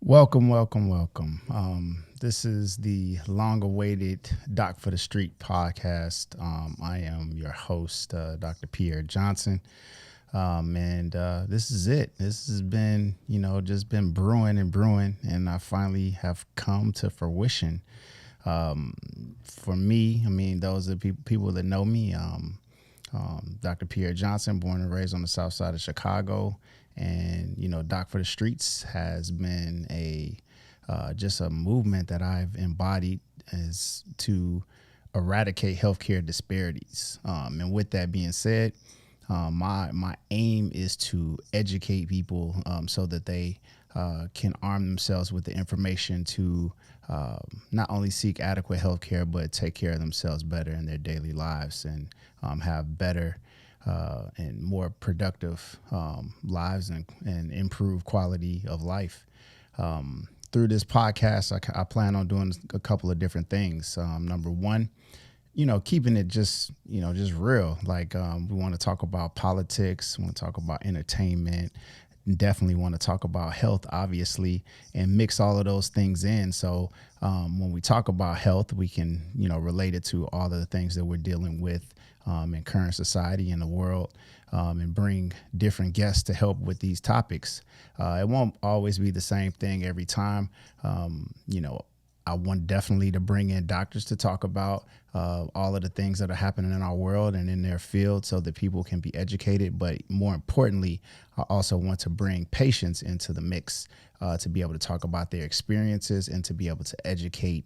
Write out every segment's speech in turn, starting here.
Welcome, welcome, welcome. This is the long-awaited Doc for the Street podcast. I am your host, Dr. Pierre Johnson, and this is it. This has been, just been brewing and brewing, and I finally have come to fruition. For me, I mean, those are people that know me. Dr. Pierre Johnson, born and raised on the south side of Chicago. And, Doc for the Streets has been a just a movement that I've embodied as to eradicate healthcare disparities. And with that being said, my aim is to educate people so that they can arm themselves with the information to not only seek adequate health care, but take care of themselves better in their daily lives and have better and more productive lives and improve quality of life. Through this podcast, I plan on doing a couple of different things. Number one, keeping it just real. Like we want to talk about politics, we want to talk about entertainment, definitely want to talk about health, obviously, and mix all of those things in. So when we talk about health, we can, relate it to all of the things that we're dealing with in current society in the world, and bring different guests to help with these topics. It won't always be the same thing every time. I want definitely to bring in doctors to talk about all of the things that are happening in our world and in their field so that people can be educated. But more importantly, I also want to bring patients into the mix to be able to talk about their experiences and to be able to educate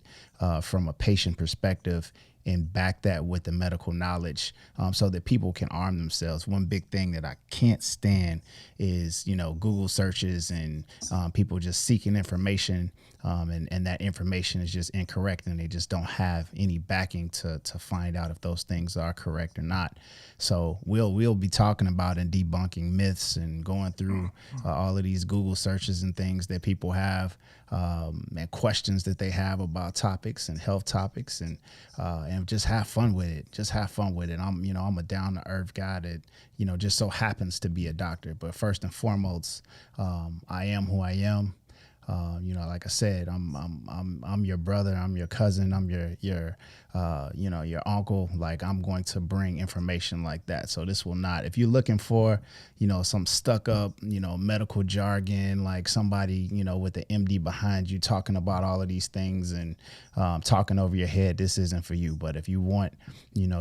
from a patient perspective and back that with the medical knowledge so that people can arm themselves. One big thing that I can't stand is, Google searches and people just seeking information and that information is just incorrect and they just don't have any backing to find out if those things are correct or not. So we'll be talking about and debunking myths and going through all of these Google searches and things that people have and questions that they have about topics and health topics and just have fun with it. Just have fun with it. I'm a down to earth guy that, just so happens to be a doctor. But first and foremost, I am who I am. Like I said, I'm your brother, I'm your cousin, I'm your uncle. Like I'm going to bring information like that. So this will not, if you're looking for, some stuck up, medical jargon, like somebody, with the MD behind you talking about all of these things and talking over your head, this isn't for you. But if you want,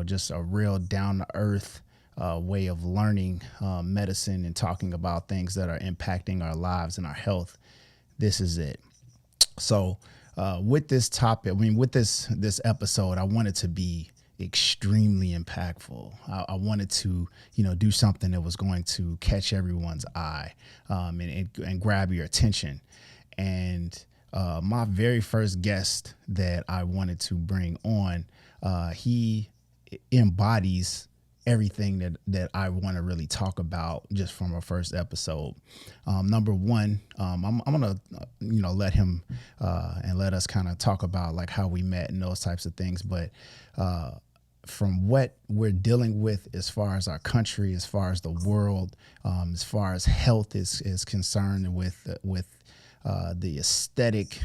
just a real down to earth way of learning medicine and talking about things that are impacting our lives and our health, this is it. So with this topic, with this episode, I want it to be extremely impactful. I wanted to, do something that was going to catch everyone's eye and grab your attention. And my very first guest that I wanted to bring on, he embodies everything that I want to really talk about just from our first episode. Number one, I'm gonna let him and let us kind of talk about like how we met and those types of things. But from what we're dealing with as far as our country, as far as the world, as far as health is concerned, with the aesthetic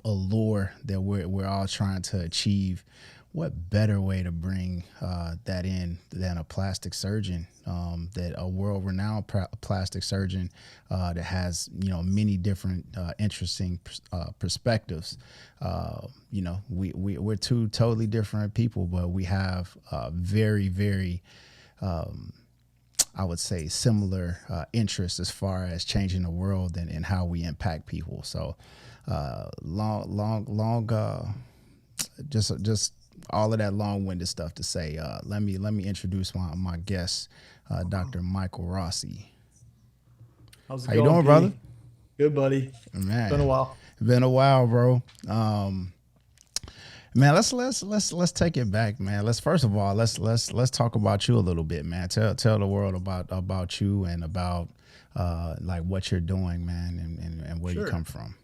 allure that we're all trying to achieve, what better way to bring that in than a plastic surgeon, that a world-renowned plastic surgeon that has, many different interesting perspectives. We're two totally different people, but we have very, very, I would say, similar interests as far as changing the world and how we impact people. So just all of that long-winded stuff to say. Let me introduce my guest, Dr. Michael Rossi. How's it How you going, doing, P? brother? Good, buddy. Man, Been a while. been a while, bro. Man, let's take it back, man. Let's talk about you a little bit, man. Tell the world about you and about like what you're doing, man, and where you Sure. come from.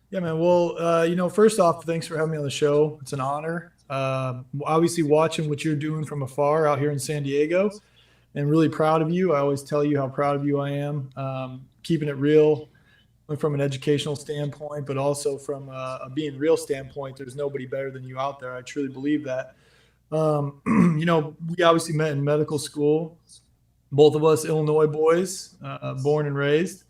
Yeah, man. Well, first off, thanks for having me on the show. It's an honor. Obviously, watching what you're doing from afar out here in San Diego, and really proud of you. I always tell you how proud of you I am. Keeping it real, from an educational standpoint, but also from a being real standpoint. There's nobody better than you out there. I truly believe that. We obviously met in medical school, both of us Illinois boys, born and raised,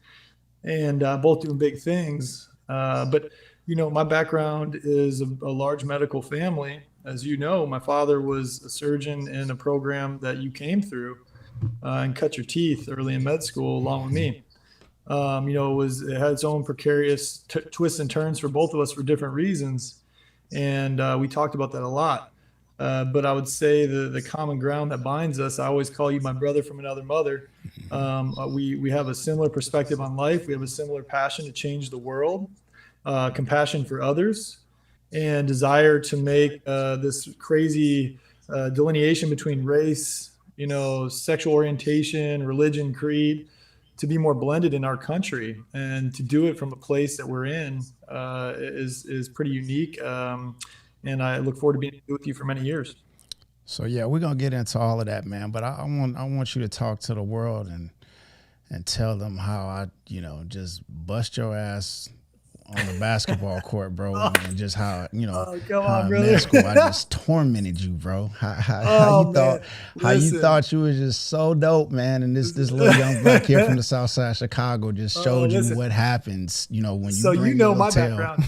and both doing big things. But my background is a large medical family. As you know, my father was a surgeon in a program that you came through and cut your teeth early in med school along with me. It had its own precarious twists and turns for both of us for different reasons. And we talked about that a lot. But I would say the common ground that binds us, I always call you my brother from another mother. We have a similar perspective on life. We have a similar passion to change the world, compassion for others, and desire to make this crazy delineation between race, sexual orientation, religion, creed, to be more blended in our country, and to do it from a place that we're in is pretty unique. And I look forward to being with you for many years. So yeah, we're gonna get into all of that, man. But I want you to talk to the world and tell them how I just bust your ass on the basketball court, bro, and just how in middle school I just tormented you, bro. How you thought you was just so dope, man, and this little young black kid from the South Side of Chicago just showed you what happens, when you. So bring my background.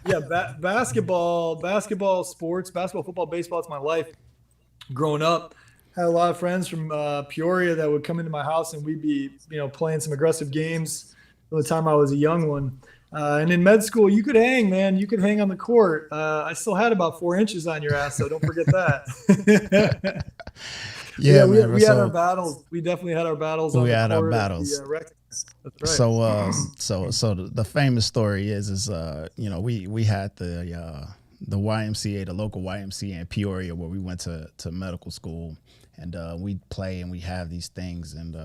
Yeah, basketball, sports, basketball, football, baseball. It's my life. Growing up, had a lot of friends from Peoria that would come into my house, and we'd be playing some aggressive games from the time I was a young one. And in med school, you could hang, man. You could hang on the court. I still had about 4 inches on your ass, so don't forget that. We had our battles. We definitely had our battles. We had our battles. That's right. So the famous story is we had the YMCA, the local YMCA in Peoria, where we went to medical school, and we play and we have these things, and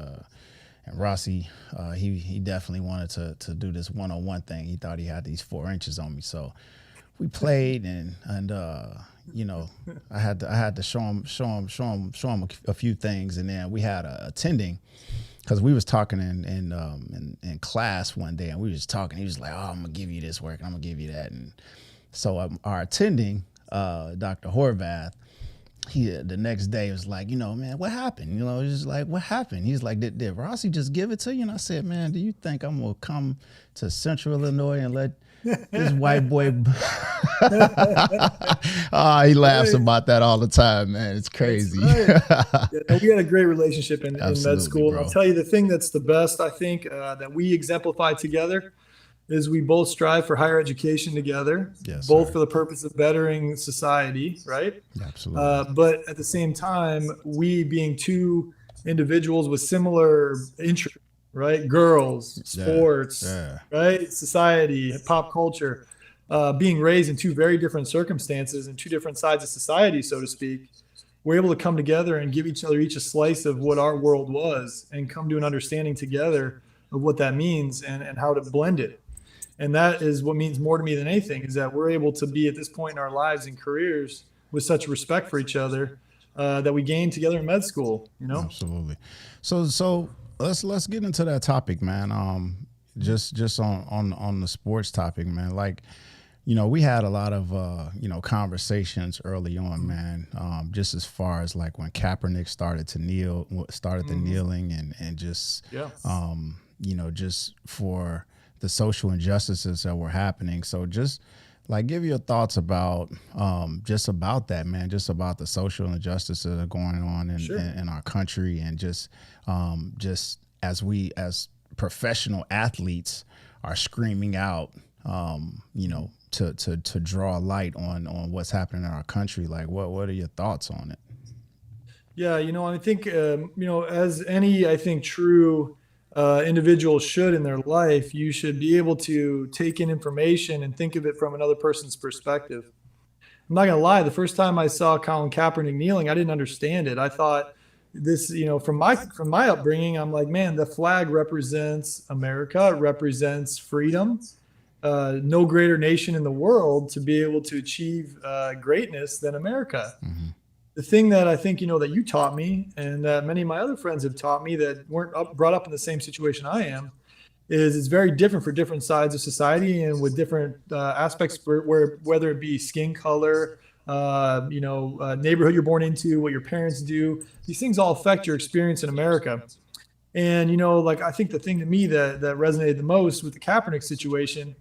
Rossi, he definitely wanted to do this one-on-one thing. He thought he had these 4 inches on me, so we played, and I had to show him a few things, and then we had a attending, because we was talking in class one day, and we was just talking. He was like, "Oh, I'm gonna give you this work, and I'm gonna give you that," and so our attending, Dr. Horvath, he the next day was like, man, what happened? He's just like, what happened? He's like, did Rossi just give it to you? And I said, man, do you think I'm gonna come to Central Illinois and let this white boy? He laughs about that all the time, man. It's crazy. Right. We had a great relationship in med school. Bro. And I'll tell you the thing that's the best, I think, that we exemplify together is we both strive for higher education together, both for the purpose of bettering society, right? Absolutely. But at the same time, we being two individuals with similar interests, right? Girls, sports, right? Society, pop culture, being raised in two very different circumstances and two different sides of society, so to speak, we're able to come together and give each other each a slice of what our world was and come to an understanding together of what that means and how to blend it. And that is what means more to me than anything, is that we're able to be at this point in our lives and careers with such respect for each other that we gained together in med school, Absolutely. So let's get into that topic, man. Just on the sports topic, man. Like, we had a lot of conversations early on, man. Just as far as like when Kaepernick started the kneeling and just just for the social injustices that were happening. So just like give your thoughts about just about that, man, just about the social injustices that are going on in our country, and just as we as professional athletes are screaming out to draw light on what's happening in our country. Like what are your thoughts on it? Yeah, I think as any true individual should in their life, you should be able to take in information and think of it from another person's perspective. I'm not gonna lie, the first time I saw Colin Kaepernick kneeling, I didn't understand it. I thought this, from my upbringing, I'm like, man, the flag represents America, it represents freedom. No greater nation in the world to be able to achieve greatness than America. Mm-hmm. The thing that I think, that you taught me, and that many of my other friends have taught me that weren't brought up in the same situation I am, is it's very different for different sides of society and with different aspects where whether it be skin color, neighborhood you're born into, what your parents do, these things all affect your experience in America. And, like, I think the thing to me that resonated the most with the Kaepernick situation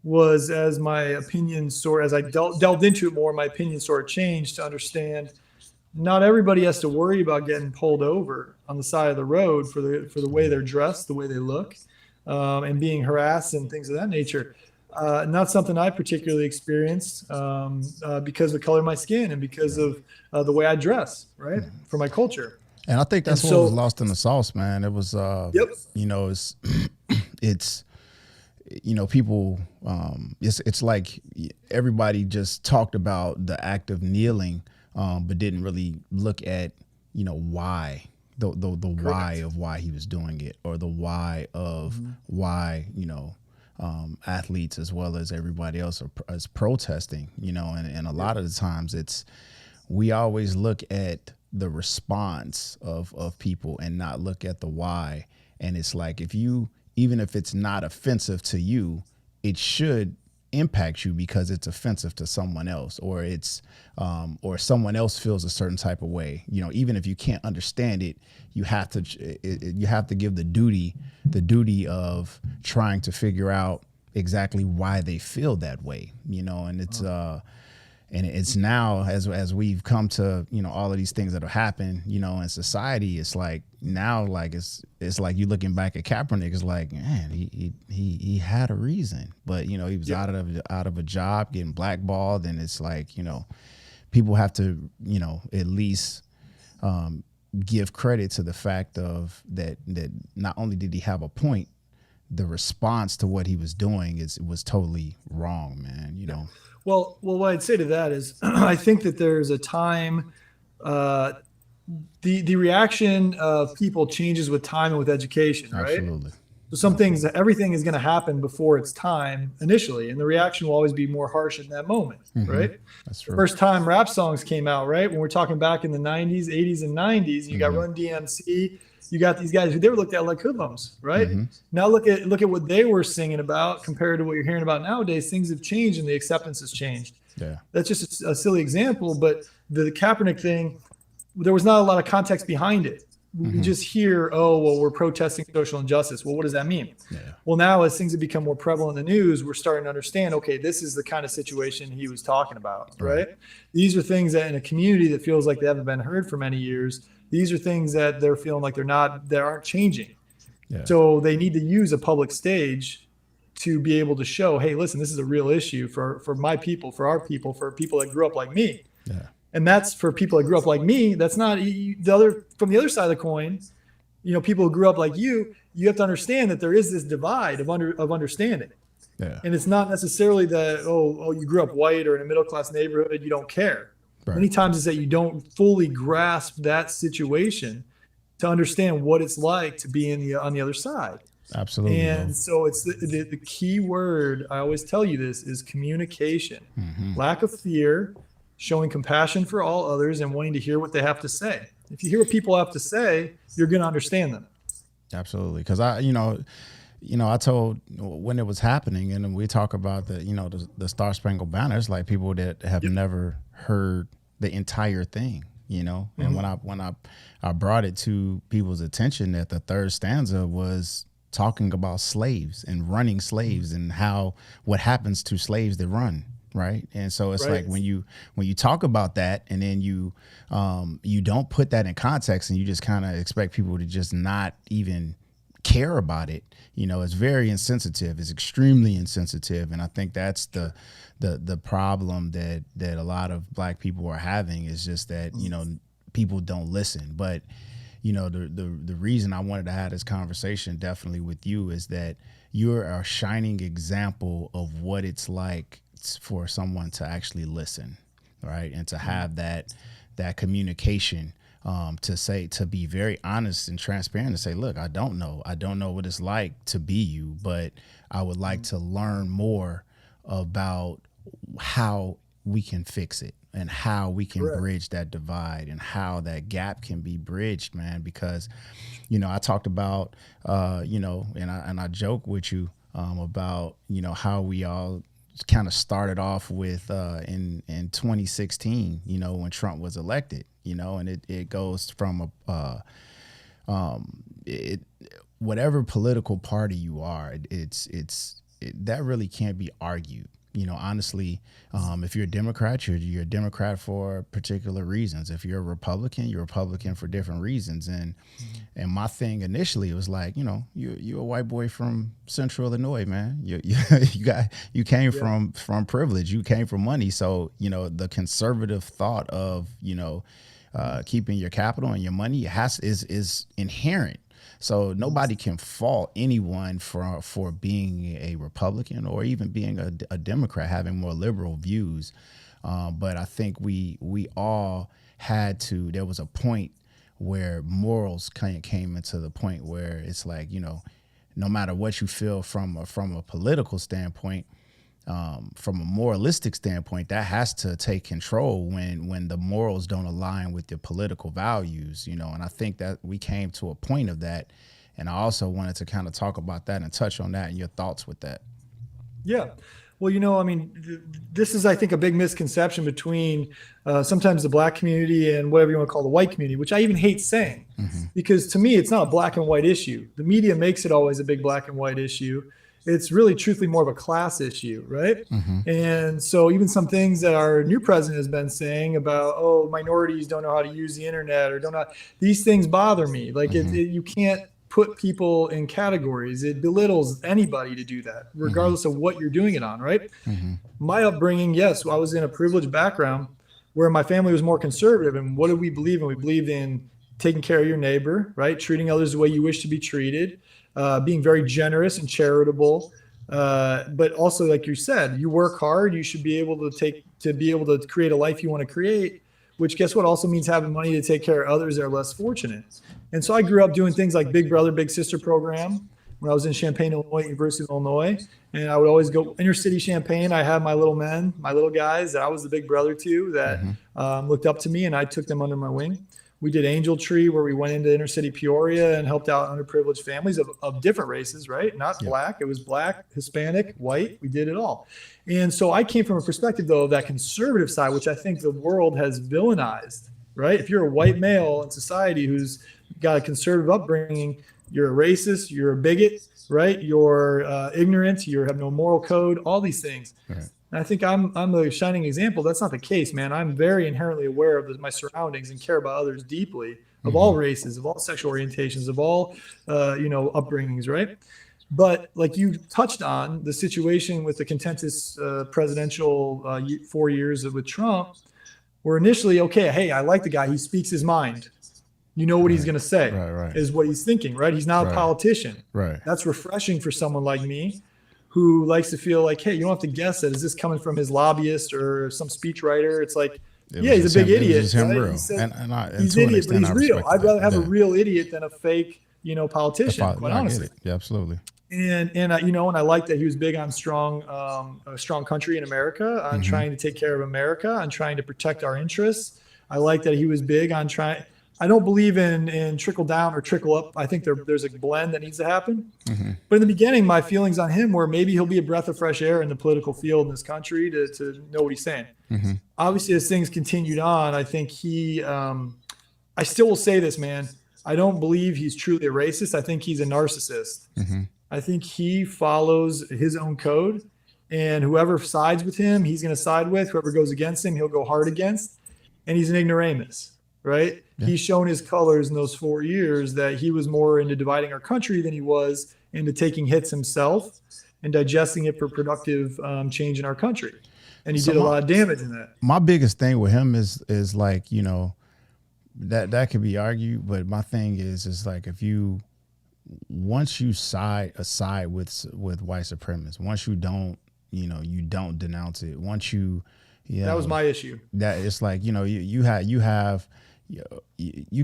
was, as my opinion as I delved into it more, my opinion sort of changed to understand not everybody has to worry about getting pulled over on the side of the road for the way they're dressed, the way they look, and being harassed and things of that nature. Not something I particularly experienced because of the color of my skin and because of the way I dress, right, for my culture. And I think that's what was lost in the sauce, man. It was, it's people, it's like everybody just talked about the act of kneeling, but didn't really look at, why, the why of why he was doing it, or the why of why, athletes as well as everybody else is protesting, and a lot of the times we always look at the response of people and not look at the why. And it's like, even if it's not offensive to you, it should impact you because it's offensive to someone else, or it's or someone else feels a certain type of way. Even if you can't understand it, you have to give the duty of trying to figure out exactly why they feel that way. And it's now, as we've come to, all of these things that have happened, in society, it's like now, like it's like you looking back at Kaepernick, it's like, man, he had a reason, but he was out of a job, getting blackballed, and it's like, people have to, at least give credit to the fact of that not only did he have a point, the response to what he was doing was totally wrong, man. Well, what I'd say to that is, I think that there's a time, the reaction of people changes with time and with education, right? Absolutely. So everything is going to happen before its time initially, and the reaction will always be more harsh in that moment, right? That's true. The first time rap songs came out, right? When we're talking back in the 90s, 80s, and 90s, you got Run DMC, you got these guys who they were looked at like hoodlums, right? Now look at what they were singing about compared to what you're hearing about nowadays. Things have changed and the acceptance has changed. Yeah, that's just a silly example, but the Kaepernick thing, there was not a lot of context behind it. We just hear, oh, well, we're protesting social injustice. Well, what does that mean? Yeah. Well, now as things have become more prevalent in the news, we're starting to understand, okay, this is the kind of situation he was talking about, right? These are things that in a community that feels like they haven't been heard for many years, these are things that they're feeling like they aren't changing. Yeah. So they need to use a public stage to be able to show, hey, listen, this is a real issue for my people, for our people, for people that grew up like me. Yeah. And that's for people that grew up like me. That's not from the other side of the coin. People who grew up like you have to understand that there is this divide of understanding. Yeah. And it's not necessarily that, oh, you grew up white or in a middle-class neighborhood, you don't care. Right. Many times it's that you don't fully grasp that situation to understand what it's like to be on the other side. Absolutely. And so it's the key word, I always tell you this, is communication. Lack of fear, showing compassion for all others, and wanting to hear what they have to say. If you hear what people have to say, you're going to understand them. Absolutely. Because I told when it was happening, and we talk about the Star Spangled Banner, it's like people that have never heard the entire thing, and when I brought it to people's attention that the third stanza was talking about slaves and running slaves and what happens to slaves that run. Right. And so it's like when you talk about that and then you don't put that in context and you just kind of expect people to just not even care about it, it's very insensitive. It's extremely insensitive. And I think that's the problem that a lot of Black people are having, is just that, people don't listen. But, the reason I wanted to have this conversation definitely with you is that you're a shining example of what it's like for someone to actually listen, right? And to have that communication, to be very honest and transparent and say, look, I don't know what it's like to be you, but I would like to learn more about how we can fix it, and how we can Correct. bridge that divide and how that gap can be bridged, man. Because, I talked about, and I joke with you about, how we all kind of started off with in 2016, when Trump was elected, and it goes from it whatever political party you are, that really can't be argued. Honestly, if you're a Democrat, you're a Democrat for particular reasons. If you're a Republican, you're a Republican for different reasons. And my thing initially was like, you're a white boy from Central Illinois, man. You came from privilege. You came from money. So the conservative thought of keeping your capital and your money is inherent. So nobody can fault anyone for being a Republican or even being a Democrat, having more liberal views. But I think we all had to. There was a point where morals came into the point where it's like, no matter what you feel from a political standpoint, from a moralistic standpoint, that has to take control when the morals don't align with your political values, and I think that we came to a point of that. And I also wanted to kind of talk about that and touch on that and your thoughts with that. Yeah. Well, this is, I think, a big misconception between sometimes the black community and whatever you want to call the white community, which I even hate saying, because to me, it's not a black and white issue. The media makes it always a big black and white issue. It's really truthfully more of a class issue, right? And so even some things that our new president has been saying about, minorities don't know how to use the internet or these things bother me. Like you can't put people in categories. It belittles anybody to do that, regardless of what you're doing it on, right? My upbringing, yes, I was in a privileged background where my family was more conservative. And what did we believe in? We believed in taking care of your neighbor, right? Treating others the way you wish to be treated. Being very generous and charitable, but also, like you said, you work hard. You should be able to create a life you want to create. Which, guess what, also means having money to take care of others that are less fortunate. And so I grew up doing things like Big Brother, Big Sister program when I was in Champaign, Illinois, University of Illinois, and I would always go inner city Champaign. I had my little men, my little guys that I was the big brother to that looked up to me, and I took them under my wing. We did Angel Tree, where we went into inner city Peoria and helped out underprivileged families of different races, right? Not black. It was black, Hispanic, white. We did it all. And so I came from a perspective, though, of that conservative side, which I think the world has villainized, right? If you're a white male in society who's got a conservative upbringing, you're a racist, you're a bigot, right? You're ignorant, you have no moral code, all these things. Right. And I think I'm the shining example. That's not the case, man. I'm very inherently aware of my surroundings and care about others deeply, of all races, of all sexual orientations, of all, upbringings, right? But like you touched on, the situation with the contentious presidential 4 years with Trump, where initially, okay, hey, I like the guy. He speaks his mind. You know what he's going to say is what he's thinking, right? He's not a politician. Right. That's refreshing for someone like me, who likes to feel like, hey, you don't have to guess it. Is this coming from his lobbyist or some speechwriter? It's like, he's a big idiot. He's an idiot, but he's real. I'd rather have a real idiot than a fake, politician, quite honestly. Yeah, absolutely. And I like that he was big on a strong country in America, on trying to take care of America, on trying to protect our interests. I like that he was big on trying. I don't believe in trickle down or trickle up. I think there's a blend that needs to happen. But in the beginning, my feelings on him were maybe he'll be a breath of fresh air in the political field in this country to know what he's saying. Obviously, as things continued on, I think I still will say this, man. I don't believe he's truly a racist. I think he's a narcissist. I think he follows his own code, and whoever sides with him, he's going to side with. Whoever goes against him, he'll go hard against. And he's an ignoramus, right? Yeah. He's shown his colors in those 4 years that he was more into dividing our country than he was into taking hits himself and digesting it for productive change in our country. And he did a lot of damage in that. My biggest thing with him is like, that could be argued, but my thing is like, once you side with white supremacists, once you don't, you don't denounce it. Once that was my issue. That it's like, you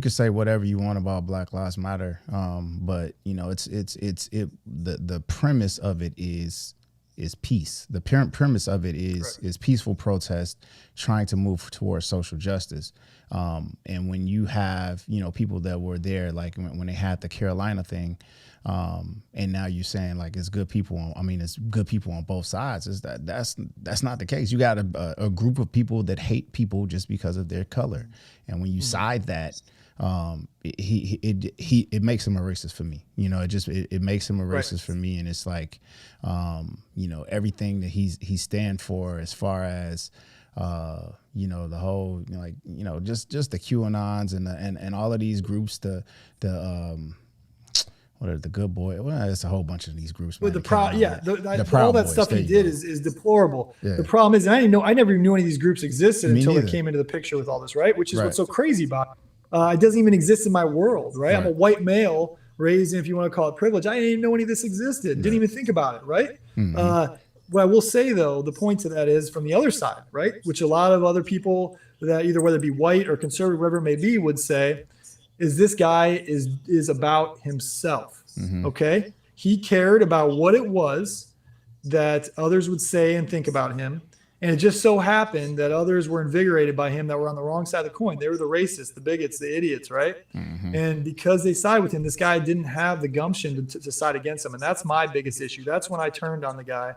could say whatever you want about Black Lives Matter, but the premise of it is is peace. The premise of it is peaceful protest, trying to move towards social justice. And when you have, you know, people that were there, like when they had the Carolina thing, and now you're saying like it's good people. It's good people on both sides. That's not the case. You got a group of people that hate people just because of their color, and when you side that, it makes him a racist for me. You know, it makes him a racist for me, and it's like, you know, everything that he stand for as far as. You know, the whole, like, you know, just the QAnons and all of these groups, what are the good boy? Well, it's a whole bunch of these groups. Well, the all that boys, stuff he did is deplorable. Yeah. The problem is, and I never even knew any of these groups existed until neither. they came into the picture with all this, right? Which is what's so crazy about it. It doesn't even exist in my world, right? I'm a white male raised in, if you want to call it privilege. I didn't even know any of this existed. Didn't even think about it, right? Mm-hmm. What I will say, though, the point to that is from the other side, right? Which a lot of other people that either whether it be white or conservative, whatever it may be, would say, is this guy is about himself. Mm-hmm. Okay. He cared about what it was that others would say and think about him. And it just so happened that others were invigorated by him that were on the wrong side of the coin. They were the racists, the bigots, the idiots, right? Mm-hmm. And because they side with him, this guy didn't have the gumption to side against him. And that's my biggest issue. That's when I turned on the guy,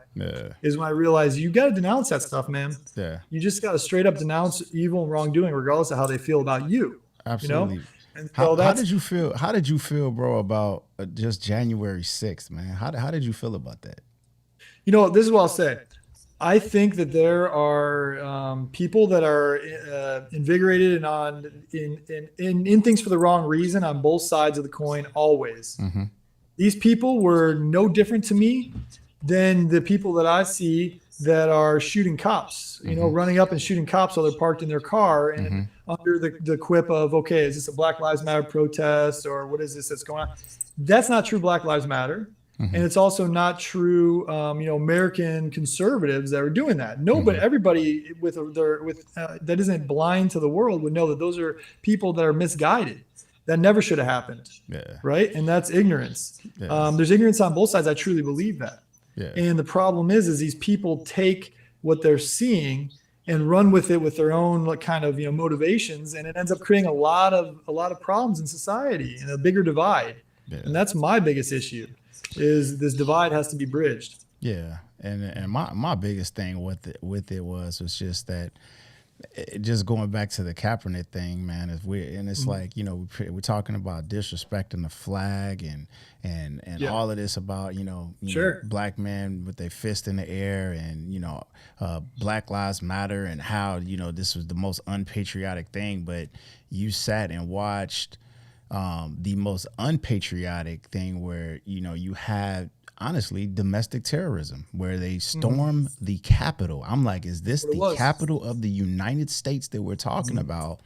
is when I realized you got to denounce that stuff, man. Yeah. You just got to straight up denounce evil and wrongdoing, regardless of how they feel about you. Absolutely. You know? And so how did you feel? How did you feel, bro, about just January 6th, man? How did you feel about that? You know, this is what I'll say. I think that there are people that are invigorated and in things for the wrong reason on both sides of the coin always. Mm-hmm. These people were no different to me than the people that I see that are shooting cops, you know, running up and shooting cops while they're parked in their car and under the quip of, okay, is this a Black Lives Matter protest or what is this that's going on? That's not true Black Lives Matter. Mm-hmm. And it's also not true, you know, American conservatives that are doing that. No, but everybody that isn't blind to the world would know that those are people that are misguided. That never should have happened. Yeah. Right. And that's ignorance. Yeah. There's ignorance on both sides. I truly believe that. Yeah. And the problem is these people take what they're seeing and run with it with their own like kind of, you know, motivations, and it ends up creating a lot of problems in society and a bigger divide. Yeah. And that's my biggest issue. Is this divide has to be bridged. Yeah. And my biggest thing with it was just that just going back to the Kaepernick thing, man, is weird. And it's like, you know, we're talking about disrespecting the flag and all of this about, you know, black men with their fist in the air and, you know, Black Lives Matter and how, you know, this was the most unpatriotic thing. But you sat and watched the most unpatriotic thing where, you know, you had honestly domestic terrorism where they storm the Capitol. I'm like, is this the capital of the United States that we're talking about?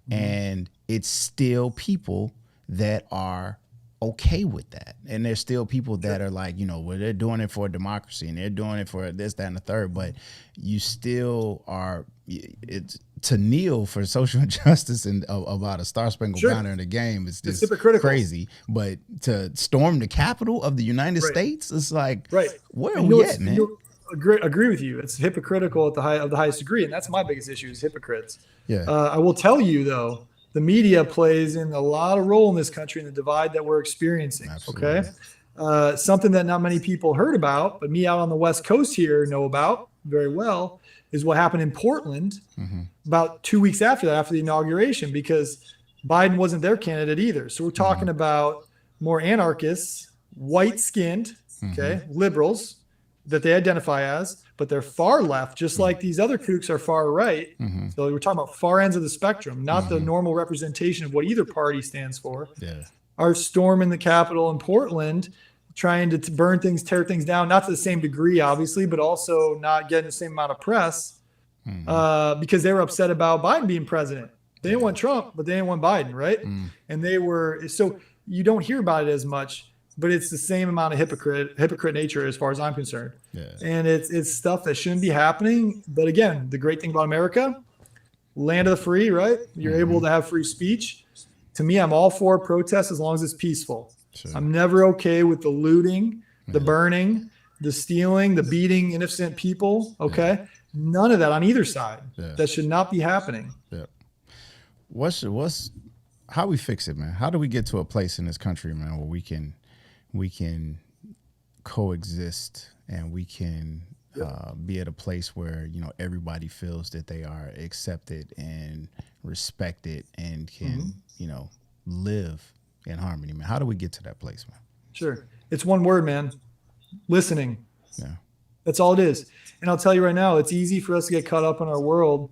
And it's still people that are okay with that. And there's still people that are like, you know, well, they're doing it for democracy and they're doing it for this, that, and the third, but you still are, it's to kneel for social justice and about a Star Spangled Banner in the game. It's just crazy. But to storm the Capitol of the United States, it's like, where are we at, man? Agree with you. It's hypocritical at the highest degree. And that's my biggest issue is hypocrites. Yeah. I will tell you though, the media plays in a lot of role in this country in the divide that we're experiencing. Absolutely. Okay. Something that not many people heard about, but me out on the West Coast here know about very well is what happened in Portland about 2 weeks after that, after the inauguration, because Biden wasn't their candidate either. So we're talking about more anarchists, white skinned, liberals that they identify as, but they're far left, just like these other kooks are far right. So we're talking about far ends of the spectrum, not the normal representation of what either party stands for. Are storming the Capitol in Portland, trying to burn things, tear things down, not to the same degree, obviously, but also not getting the same amount of press because they were upset about Biden being president. They didn't want Trump, but they didn't want Biden, right? And they were, so you don't hear about it as much, but it's the same amount of hypocrite nature as far as I'm concerned. And it's stuff that shouldn't be happening. But again, the great thing about America, land of the free, right? You're able to have free speech. To me, I'm all for protest as long as it's peaceful. I'm never okay with the looting, the burning, the stealing, the beating innocent people. Okay. None of that on either side. That should not be happening. Yeah. How we fix it, man? How do we get to a place in this country, man, where we can coexist and we can be at a place where, you know, everybody feels that they are accepted and respected and can, you know, live in harmony, man? How do we get to that place, man? Sure. It's one word, man. Listening. Yeah. That's all it is. And I'll tell you right now, it's easy for us to get caught up in our world.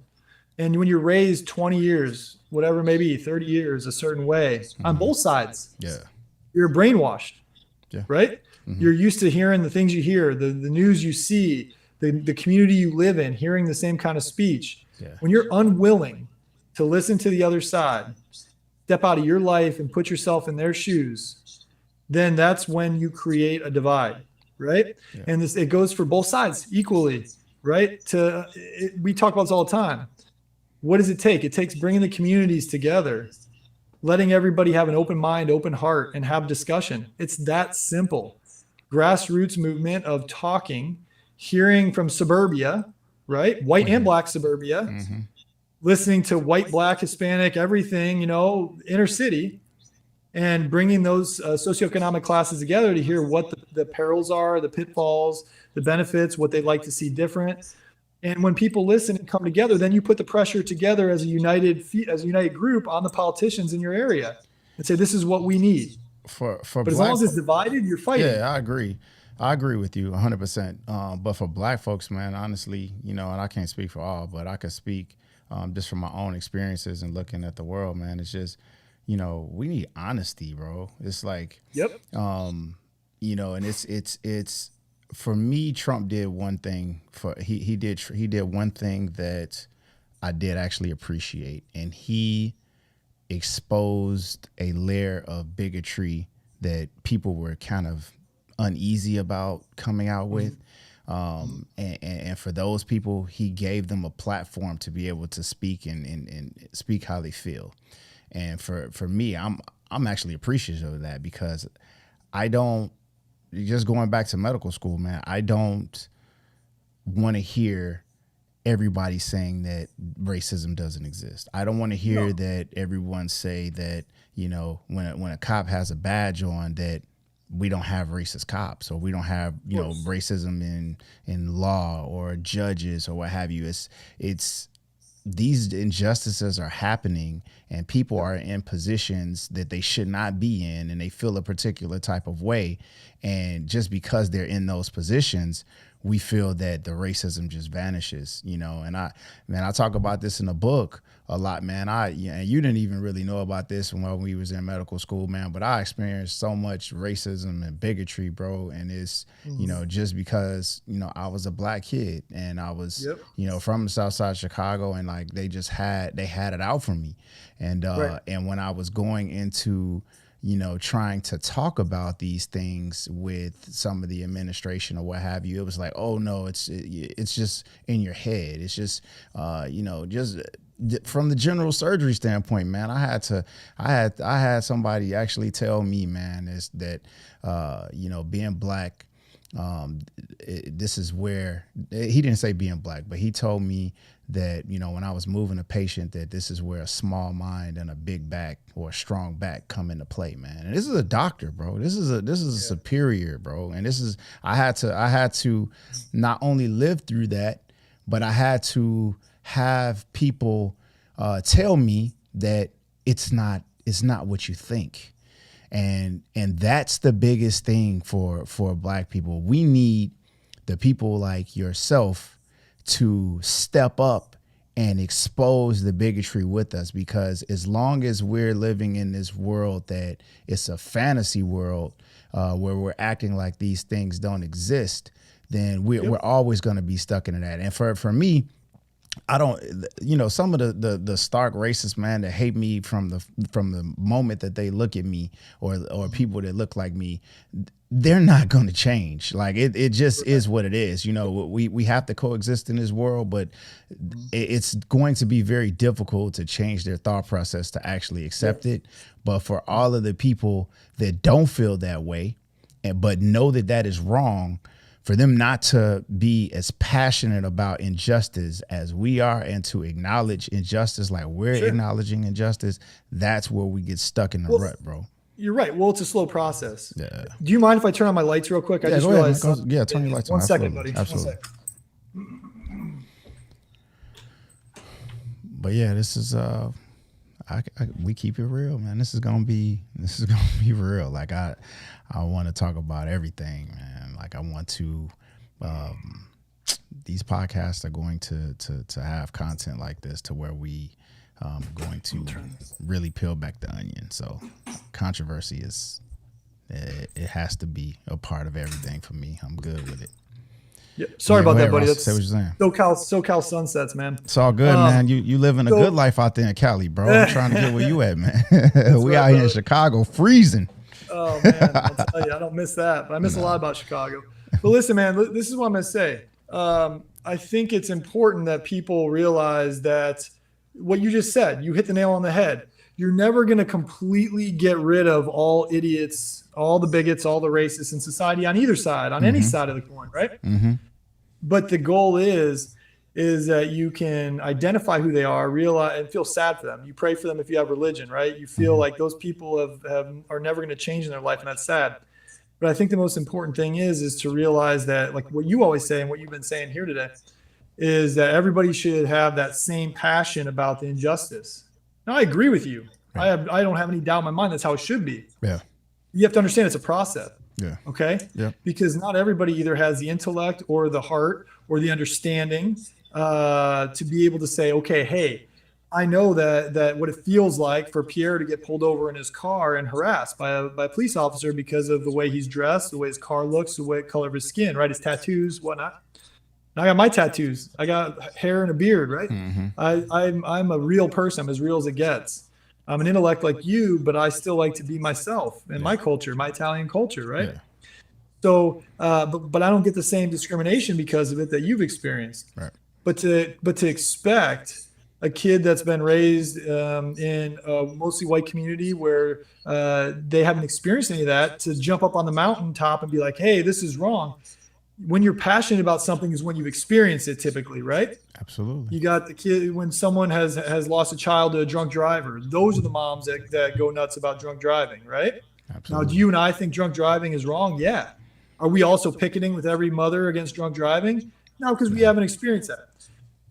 And when you're raised 20 years, whatever it may be, 30 years, a certain way on both sides, you're brainwashed, right? You're used to hearing the things you hear, the news you see, the community you live in, hearing the same kind of speech. When you're unwilling to listen to the other side, step out of your life and put yourself in their shoes, then that's when you create a divide, right? And it goes for both sides equally, right? We talk about this all the time. What does it take? It takes bringing the communities together, letting everybody have an open mind, open heart, and have discussion. It's that simple. Grassroots movement of talking, hearing from suburbia, right? White and black suburbia, listening to white, black, Hispanic, everything, you know, inner city, and bringing those socioeconomic classes together to hear what the perils are, the pitfalls, the benefits, what they'd like to see different. And when people listen and come together, then you put the pressure together as a united group on the politicians in your area and say, this is what we need. But as long as it's divided, you're fighting. Yeah, I agree. I agree with you 100%. But for black folks, man, honestly, you know, and I can't speak for all, but I can speak just from my own experiences and looking at the world, man. It's just, you know, we need honesty, bro. It's like, you know, and it's for me, Trump did one thing he did one thing that I did actually appreciate, and he exposed a layer of bigotry that people were kind of uneasy about coming out with. And for those people, he gave them a platform to be able to speak and speak how they feel. And for me, I'm actually appreciative of that, because I don't, just going back to medical school, man, I don't want to hear everybody saying that racism doesn't exist. I don't want to hear that everyone say that, you know, when a cop has a badge on, that we don't have racist cops, or we don't have, you know, racism in law or judges or what have you. It's these injustices are happening, and people are in positions that they should not be in, and they feel a particular type of way. And just because they're in those positions, we feel that the racism just vanishes, you know. And I talk about this in the book a lot, man. You didn't even really know about this when we was in medical school, man, but I experienced so much racism and bigotry, bro. And it's, you know, just because, you know, I was a black kid and I was, you know, from the South Side of Chicago, and like they had it out for me. And and when I was going into, you know, trying to talk about these things with some of the administration or what have you, it was like, oh no, it's just in your head. It's just, you know, just from the general surgery standpoint, man. I had somebody actually tell me, man, is that, you know, being black, this is where, he didn't say being black, but he told me that, you know, when I was moving a patient, that this is where a small mind and a big back, or a strong back, come into play, man. And this is a doctor, bro. This is a superior, bro. And this is, I had to not only live through that, but I had to have people tell me that it's not what you think. And that's the biggest thing for black people. We need the people like yourself to step up and expose the bigotry with us, because as long as we're living in this world that it's a fantasy world, where we're acting like these things don't exist, then we're always going to be stuck in that. And for me, I don't, you know, some of the stark racists, man, that hate me from the moment that they look at me, or people that look like me, they're not going to change. Like it just is what it is. You know, we have to coexist in this world, but it's going to be very difficult to change their thought process to actually accept it. But for all of the people that don't feel that way, but know that is wrong, for them not to be as passionate about injustice as we are, and to acknowledge injustice like we're acknowledging injustice, that's where we get stuck in the rut, bro. You're right. Well, it's a slow process. Yeah. Do you mind if I turn on my lights real quick? I just realized. Turn your lights on. 1 second, buddy. Absolutely. But yeah, this is we keep it real, man. This is gonna be real. Like I want to talk about everything, man. Like I want to. These podcasts are going to have content like this, to where we going to really peel back the onion. So controversy it has to be a part of everything for me. I'm good with it. Yeah. Sorry about that, buddy. Ross, say what you're saying. SoCal sunsets, man. It's all good, man. You living a good life out there in Cali, bro. I'm trying to get where you at, man. We out here in Chicago, freezing. Oh man, I'll tell you, I don't miss that, but I miss a lot about Chicago. But listen, man, this is what I'm gonna say. I think it's important that people realize that what you just said, you hit the nail on the head. You're never going to completely get rid of all idiots, all the bigots, all the racists in society on either side, on any side of the coin, right? Mm-hmm. But the goal is that you can identify who they are, realize, and feel sad for them. You pray for them if you have religion, right? You feel like those people are never going to change in their life, and that's sad. But I think the most important thing is to realize that, like what you always say and what you've been saying here today, is that everybody should have that same passion about the injustice. Now, I agree with you. Right. I don't have any doubt in my mind that's how it should be. Yeah. You have to understand it's a process. Yeah. Okay. Yeah. Because not everybody either has the intellect or the heart or the understanding to be able to say, okay, hey, I know that what it feels like for Pierre to get pulled over in his car and harassed by a police officer because of the way he's dressed, the way his car looks, the way color of his skin, right? His tattoos, whatnot. I got my tattoos. I got hair and a beard, right? Mm-hmm. I'm a real person. I'm as real as it gets. I'm an intellect like you, but I still like to be myself in my culture, my Italian culture, right? Yeah. So, but I don't get the same discrimination because of it that you've experienced. Right. But to expect a kid that's been raised in a mostly white community where they haven't experienced any of that to jump up on the mountaintop and be like, hey, this is wrong. When you're passionate about something is when you've experienced it typically, right? Absolutely. You got the kid, when someone has lost a child to a drunk driver, those are the moms that go nuts about drunk driving, right? Absolutely. Now, do you and I think drunk driving is wrong? Yeah. Are we also picketing with every mother against drunk driving? No, because we haven't experienced that.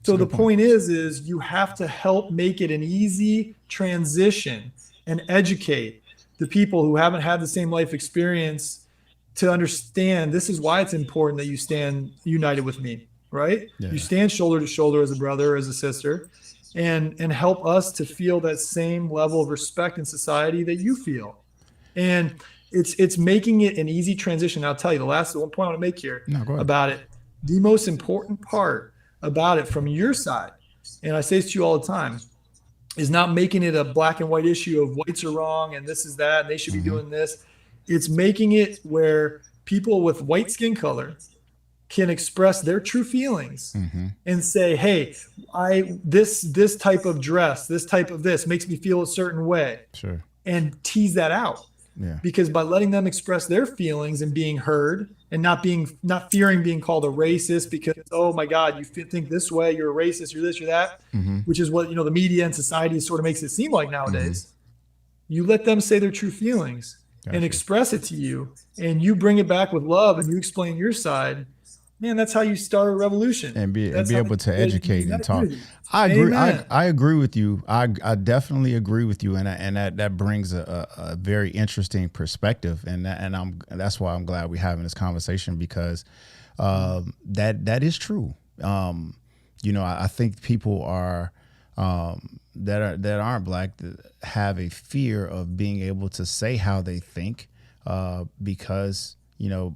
So the point is you have to help make it an easy transition and educate the people who haven't had the same life experience to understand this is why it's important that you stand united with me, right? Yeah. You stand shoulder to shoulder as a brother, as a sister, and help us to feel that same level of respect in society that you feel. And it's making it an easy transition. I'll tell you, the last one point I want to make here about it, the most important part about it from your side, and I say this to you all the time, is not making it a black and white issue of whites are wrong and this is that, and they should be doing this. It's making it where people with white skin color can express their true feelings and say, hey, this type of dress, this type of this makes me feel a certain way. Sure. And tease that out. Yeah. Because by letting them express their feelings and being heard and not fearing being called a racist because, oh my God, you think this way, you're a racist, you're this, you're that, which is what, the media and society sort of makes it seem like nowadays. You let them say their true feelings. Gotcha. And express it to you, and you bring it back with love, and you explain your side. Man, that's how you start a revolution. And be able to educate and talk. I agree. I agree with you. I definitely agree with you, and that brings a very interesting perspective, and that's why I'm glad we're having this conversation because that is true. I think people are. That aren't black that have a fear of being able to say how they think because,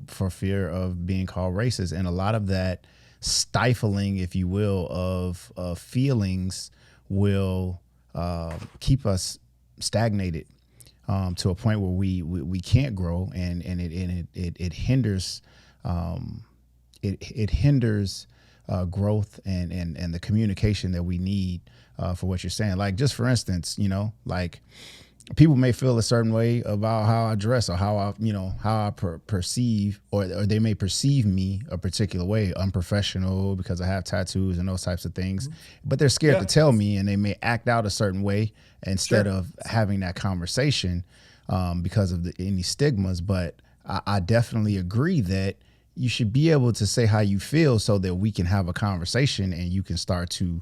for fear of being called racist. And a lot of that stifling, if you will, of feelings will keep us stagnated to a point where we can't grow and it hinders it hinders growth and the communication that we need for what you're saying. Like, just for instance, people may feel a certain way about how I dress or how I perceive, or they may perceive me a particular way, unprofessional because I have tattoos and those types of things, but they're scared to tell me, and they may act out a certain way instead of having that conversation because of any stigmas. But I definitely agree that you should be able to say how you feel so that we can have a conversation and you can start to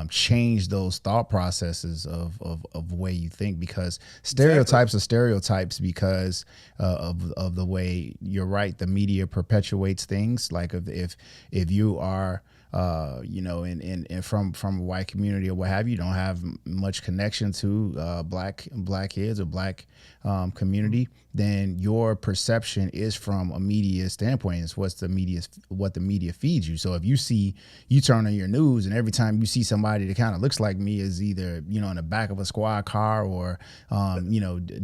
change those thought processes of the way you think, because stereotypes are stereotypes because of the way, you're right, the media perpetuates things. Like if you are and from a white community or what have you, don't have much connection to black kids or black community, then your perception is from a media standpoint. It's what the media feeds you. So if you turn on your news and every time you see somebody that kind of looks like me is either, in the back of a squad car or,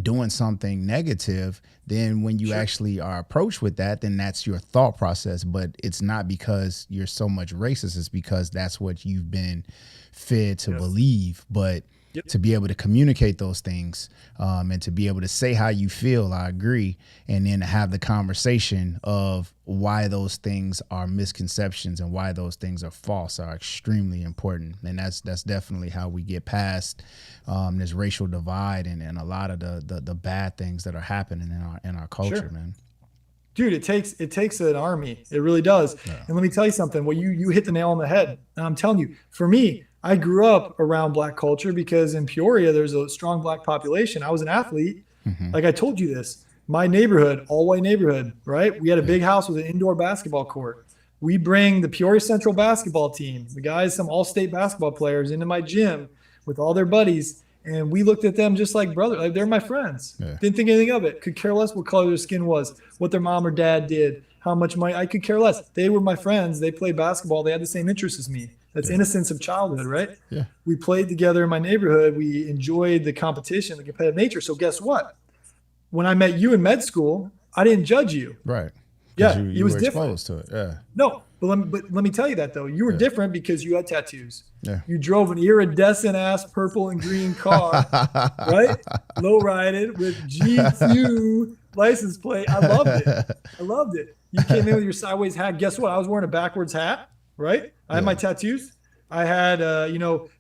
doing something negative, then when you actually are approached with that, then that's your thought process. But it's not because you're so much racist. It's because that's what you've been fed to believe. But to be able to communicate those things and to be able to say how you feel, I agree. And then to have the conversation of why those things are misconceptions and why those things are false are extremely important. And that's definitely how we get past this racial divide and a lot of the bad things that are happening in our culture, man. Dude, it takes an army. It really does. Yeah. And let me tell you something. Well, you hit the nail on the head. And I'm telling you, for me, I grew up around black culture because in Peoria, there's a strong black population. I was an athlete. Like I told you this, my neighborhood, all white neighborhood, right? We had a big house with an indoor basketball court. We bring the Peoria Central basketball team, the guys, some all-state basketball players, into my gym with all their buddies. And we looked at them just like brother, like they're my friends. Yeah. Didn't think anything of it. Could care less what color their skin was, what their mom or dad did, how much money. I could care less. They were my friends. They played basketball. They had the same interests as me. That's innocence of childhood, right? Yeah. We played together in my neighborhood. We enjoyed the competition, the competitive nature. So guess what? When I met you in med school, I didn't judge you. Right. Yeah, you was were different. Exposed to it. Yeah. No, but let me tell you that though. You were different because you had tattoos. Yeah. You drove an iridescent ass purple and green car, right? Low-rided with GQ license plate. I loved it. You came in with your sideways hat. Guess what? I was wearing a backwards hat, right? I had my tattoos. I had,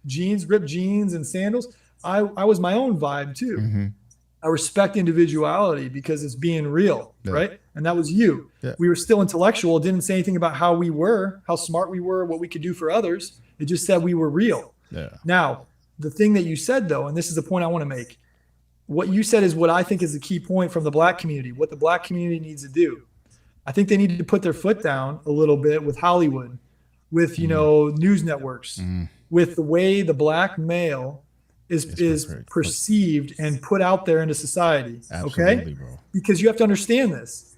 jeans, ripped jeans and sandals. I was my own vibe too. Mm-hmm. I respect individuality because it's being real, right? And that was you. Yeah. We were still intellectual. It didn't say anything about how we were, how smart we were, what we could do for others. It just said we were real. Yeah. Now, the thing that you said though, and this is the point I want to make, what you said is what I think is the key point from the black community, what the black community needs to do. I think they need to put their foot down a little bit with Hollywood, with, news networks, with the way the black male is perceived and put out there into society. Absolutely, okay? Bro. Because you have to understand this.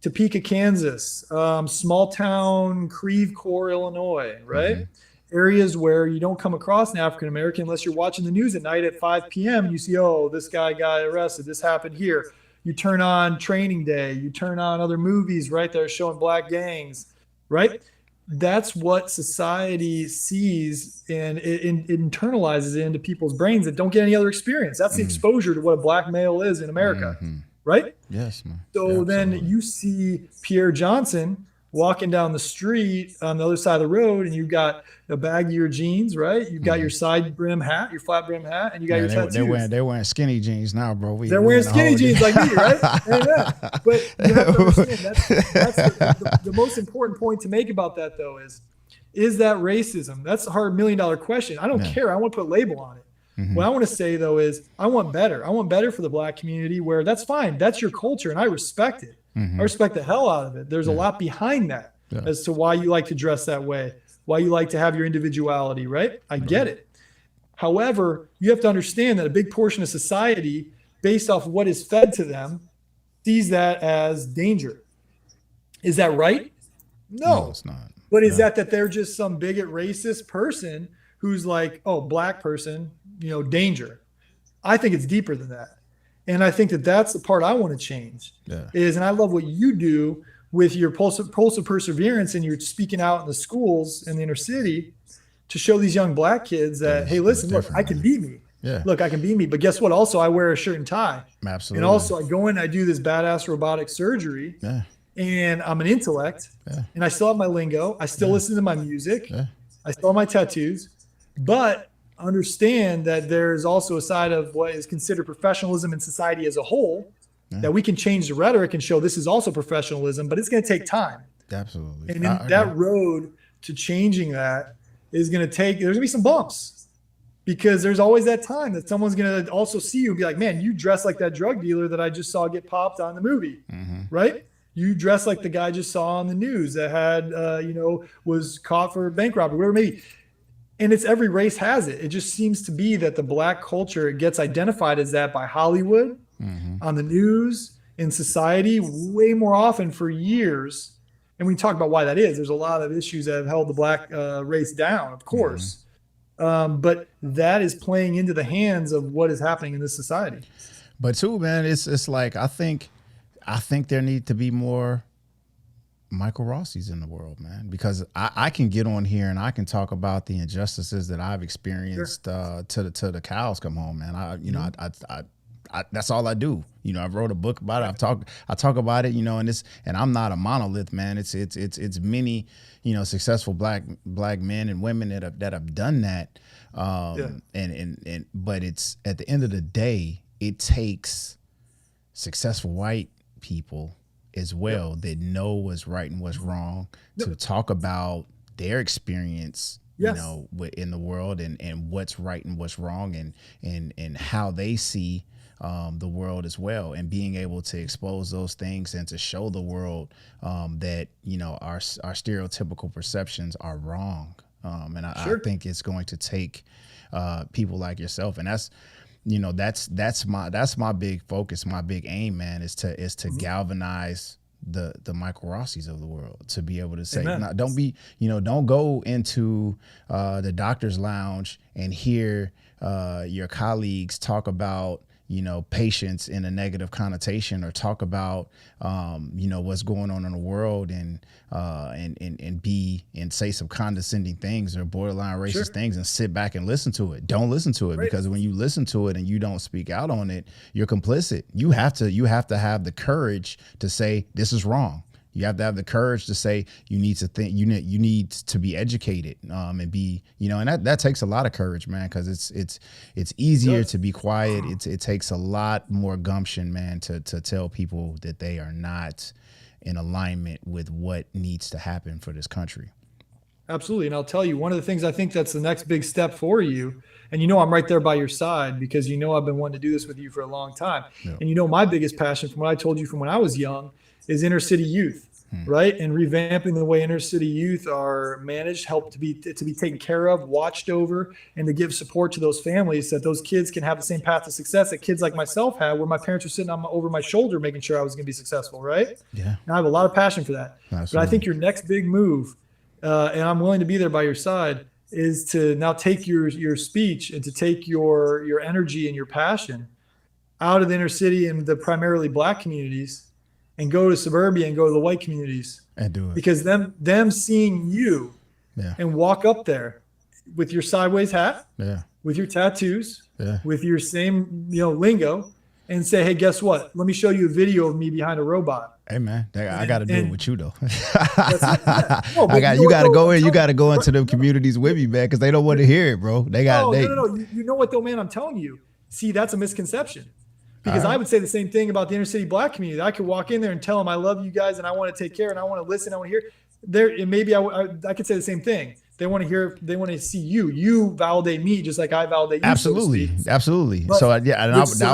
Topeka, Kansas, small town, Creve Coeur, Illinois, right? Mm-hmm. Areas where you don't come across an African American unless you're watching the news at night at 5 p.m. You see, oh, this guy got arrested. This happened here. You turn on Training Day. You turn on other movies, right? They're showing black gangs, right? That's what society sees, and it internalizes it into people's brains that don't get any other experience. That's the exposure to what a black male is in America, right? Yes, man. So then you see Pierre Johnson walking down the street on the other side of the road, and you've got a bag of your jeans, right? You've got your side brim hat, your flat brim hat, and you got your tattoos. They're wearing skinny jeans now, bro. They're wearing skinny jeans like me, right? Yeah. But you have to understand that's the most important point to make about that, though, is that racism? That's a hard $1 million question. I don't care. I want to put a label on it. Mm-hmm. What I want to say, though, is I want better. I want better for the black community, where that's fine. That's your culture, and I respect it. Mm-hmm. I respect the hell out of it. There's a lot behind that as to why you like to dress that way, why you like to have your individuality, right? I get it. However, you have to understand that a big portion of society, based off what is fed to them, sees that as danger. Is that right? No, it's not. But is that they're just some bigot racist person who's like, oh, black person, danger? I think it's deeper than that. And I think that that's the part I want to change and I love what you do with your pulse of perseverance, and you're speaking out in the schools in the inner city to show these young black kids that, hey, listen, look, I can be me. Yeah. Look, I can be me, but guess what? Also, I wear a shirt and tie. Absolutely. And also, I go in, I do this badass robotic surgery, Yeah. and I'm an intellect, Yeah. and I still have my lingo. I still listen to my music. Yeah. I still have my tattoos, but understand that there's also a side of what is considered professionalism in society as a whole, that we can change the rhetoric and show this is also professionalism, but it's going to take time. Absolutely. And that road to changing that is going to take, there's going to be some bumps, because there's always that time that someone's going to also see you and be like, man, you dress like that drug dealer that I just saw get popped on the movie, right? You dress like the guy I just saw on the news that had, was caught for bank robbery, whatever it may be. And it's every race has it. It just seems to be that the black culture gets identified as that by Hollywood, on the news, in society, way more often for years. And we talk about why that is. There's a lot of issues that have held the black race down, of course. But that is playing into the hands of what is happening in this society. But too, man, it's like I think there need to be more Michael Rossi's in the world, man, because I can get on here and I can talk about the injustices that I've experienced to the cows come home, man. I that's all I do. I wrote a book about it. I talk about it, and I'm not a monolith, man. It's many, successful black men and women that have done that. But it's at the end of the day, it takes successful white people as well that know what's right and what's wrong to talk about their experience, in the world and what's right and what's wrong and how they see the world as well, and being able to expose those things and to show the world that our stereotypical perceptions are wrong. I think it's going to take people like yourself, and that's my big focus, my big aim, man, is to galvanize the Michael Rossi's of the world, to be able to say, don't go into the doctor's lounge and hear your colleagues talk about patients in a negative connotation, or talk about what's going on in the world and say some condescending things or borderline racist things, and sit back and listen to it. Don't listen to it, because when you listen to it and you don't speak out on it, you're complicit. You have to have the courage to say this is wrong. You have to have the courage to say you need to think. You need to be educated, and be and that takes a lot of courage, man. Because it's easier to be quiet. It takes a lot more gumption, man, to tell people that they are not in alignment with what needs to happen for this country. Absolutely, and I'll tell you, one of the things I think that's the next big step for you, and I'm right there by your side, because I've been wanting to do this with you for a long time, and my biggest passion, from what I told you from when I was young, is inner city youth, right? And revamping the way inner city youth are managed, help to be taken care of, watched over, and to give support to those families, so that those kids can have the same path to success that kids like myself had, where my parents were sitting over my shoulder making sure I was going to be successful, right? Yeah. And I have a lot of passion for that. Absolutely. But I think your next big move, and I'm willing to be there by your side, is to now take your speech and to take your energy and your passion out of the inner city and the primarily black communities, and go to suburbia and go to the white communities and do it. Because them seeing you and walk up there with your sideways hat, with your tattoos, with your same lingo, and say, hey, guess what? Let me show you a video of me behind a robot. Hey man, I got to do it with you though. No, you got to go in. You got to go into them communities with me, man, because they don't want to hear it, bro. They got. No. You know what though, man? I'm telling you. See, that's a misconception. Because I would say the same thing about the inner city black community. I could walk in there and tell them I love you guys and I want to take care and I want to listen. I want to hear. And maybe I could say the same thing. They want to hear. They want to see you. You validate me just like I validate you. Absolutely, so absolutely. But, so I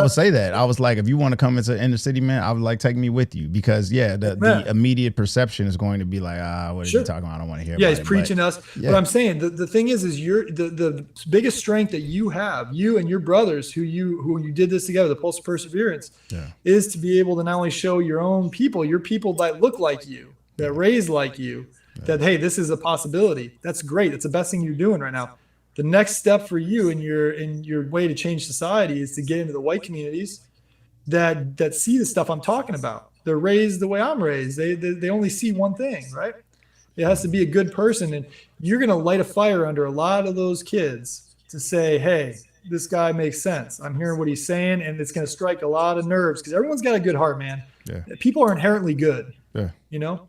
would say that. I was like, if you want to come into inner city, man, I would like take me with you, because the immediate perception is going to be like, what are you talking about? I don't want to hear. Yeah, he's preaching us. But I'm saying the thing is the biggest strength that you have, you and your brothers who you did this together, the Pulse of Perseverance, is to be able to not only show your own people, your people that look like you, that raise like you. That, hey, this is a possibility. That's great. That's the best thing you're doing right now. The next step for you in your way to change society is to get into the white communities that see the stuff I'm talking about. They're raised the way I'm raised. They only see one thing, right? It has to be a good person, and you're going to light a fire under a lot of those kids to say, hey, this guy makes sense. I'm hearing what he's saying, and it's going to strike a lot of nerves because everyone's got a good heart, man. Yeah. People are inherently good. Yeah. You know?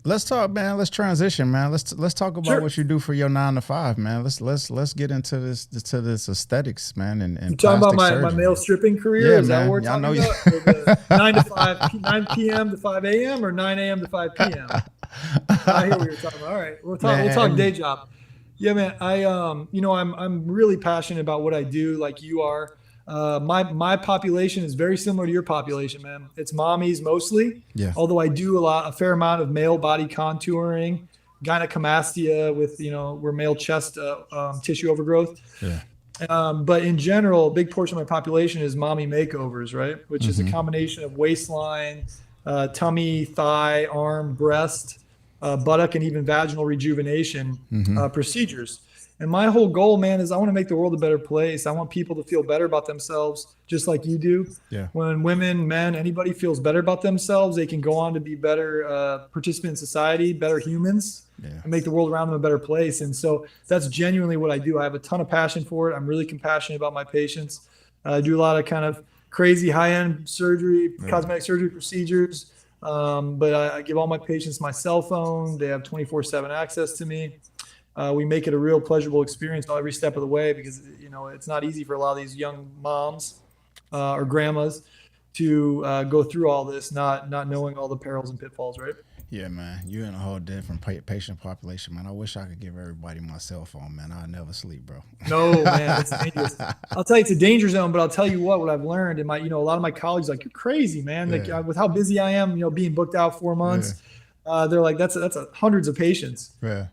Let's talk, man. Let's transition, man. Let's talk about what you do for your 9 to 5, man. Let's get into this aesthetics, man. And you talking about my male stripping career? Yeah, is man. that what we're talking about? 9 to 5, 9 p.m. to 5 a.m. or 9 a.m. to 5 p.m. I hear what you're talking about. All right, we'll talk day job. Yeah, man. I'm really passionate about what I do, like you are. My population is very similar to your population, man. It's mommies mostly. Yeah. Although I do a fair amount of male body contouring, gynecomastia with, where male chest tissue overgrowth. Yeah. But in general, a big portion of my population is mommy makeovers, right? Which is a combination of waistline, tummy, thigh, arm, breast, buttock, and even vaginal rejuvenation procedures. And my whole goal, man, is I want to make the world a better place. I want people to feel better about themselves, just like you do. Yeah. When women, men, anybody feels better about themselves, they can go on to be better participants in society, better humans, and make the world around them a better place. And so that's genuinely what I do. I have a ton of passion for it. I'm really compassionate about my patients. I do a lot of kind of crazy high-end surgery, cosmetic surgery procedures. But I give all my patients my cell phone. They have 24/7 access to me. We make it a real pleasurable experience every step of the way because, it's not easy for a lot of these young moms or grandmas to go through all this, not knowing all the perils and pitfalls, right? Yeah, man. You're in a whole different patient population, man. I wish I could give everybody my cell phone, man. I'd never sleep, bro. No, man, it's dangerous. I'll tell you, it's a danger zone, but I'll tell you what I've learned. And a lot of my colleagues are like, you're crazy, man. Like with how busy I am, being booked out 4 months. They're like, that's hundreds of patients. Yeah.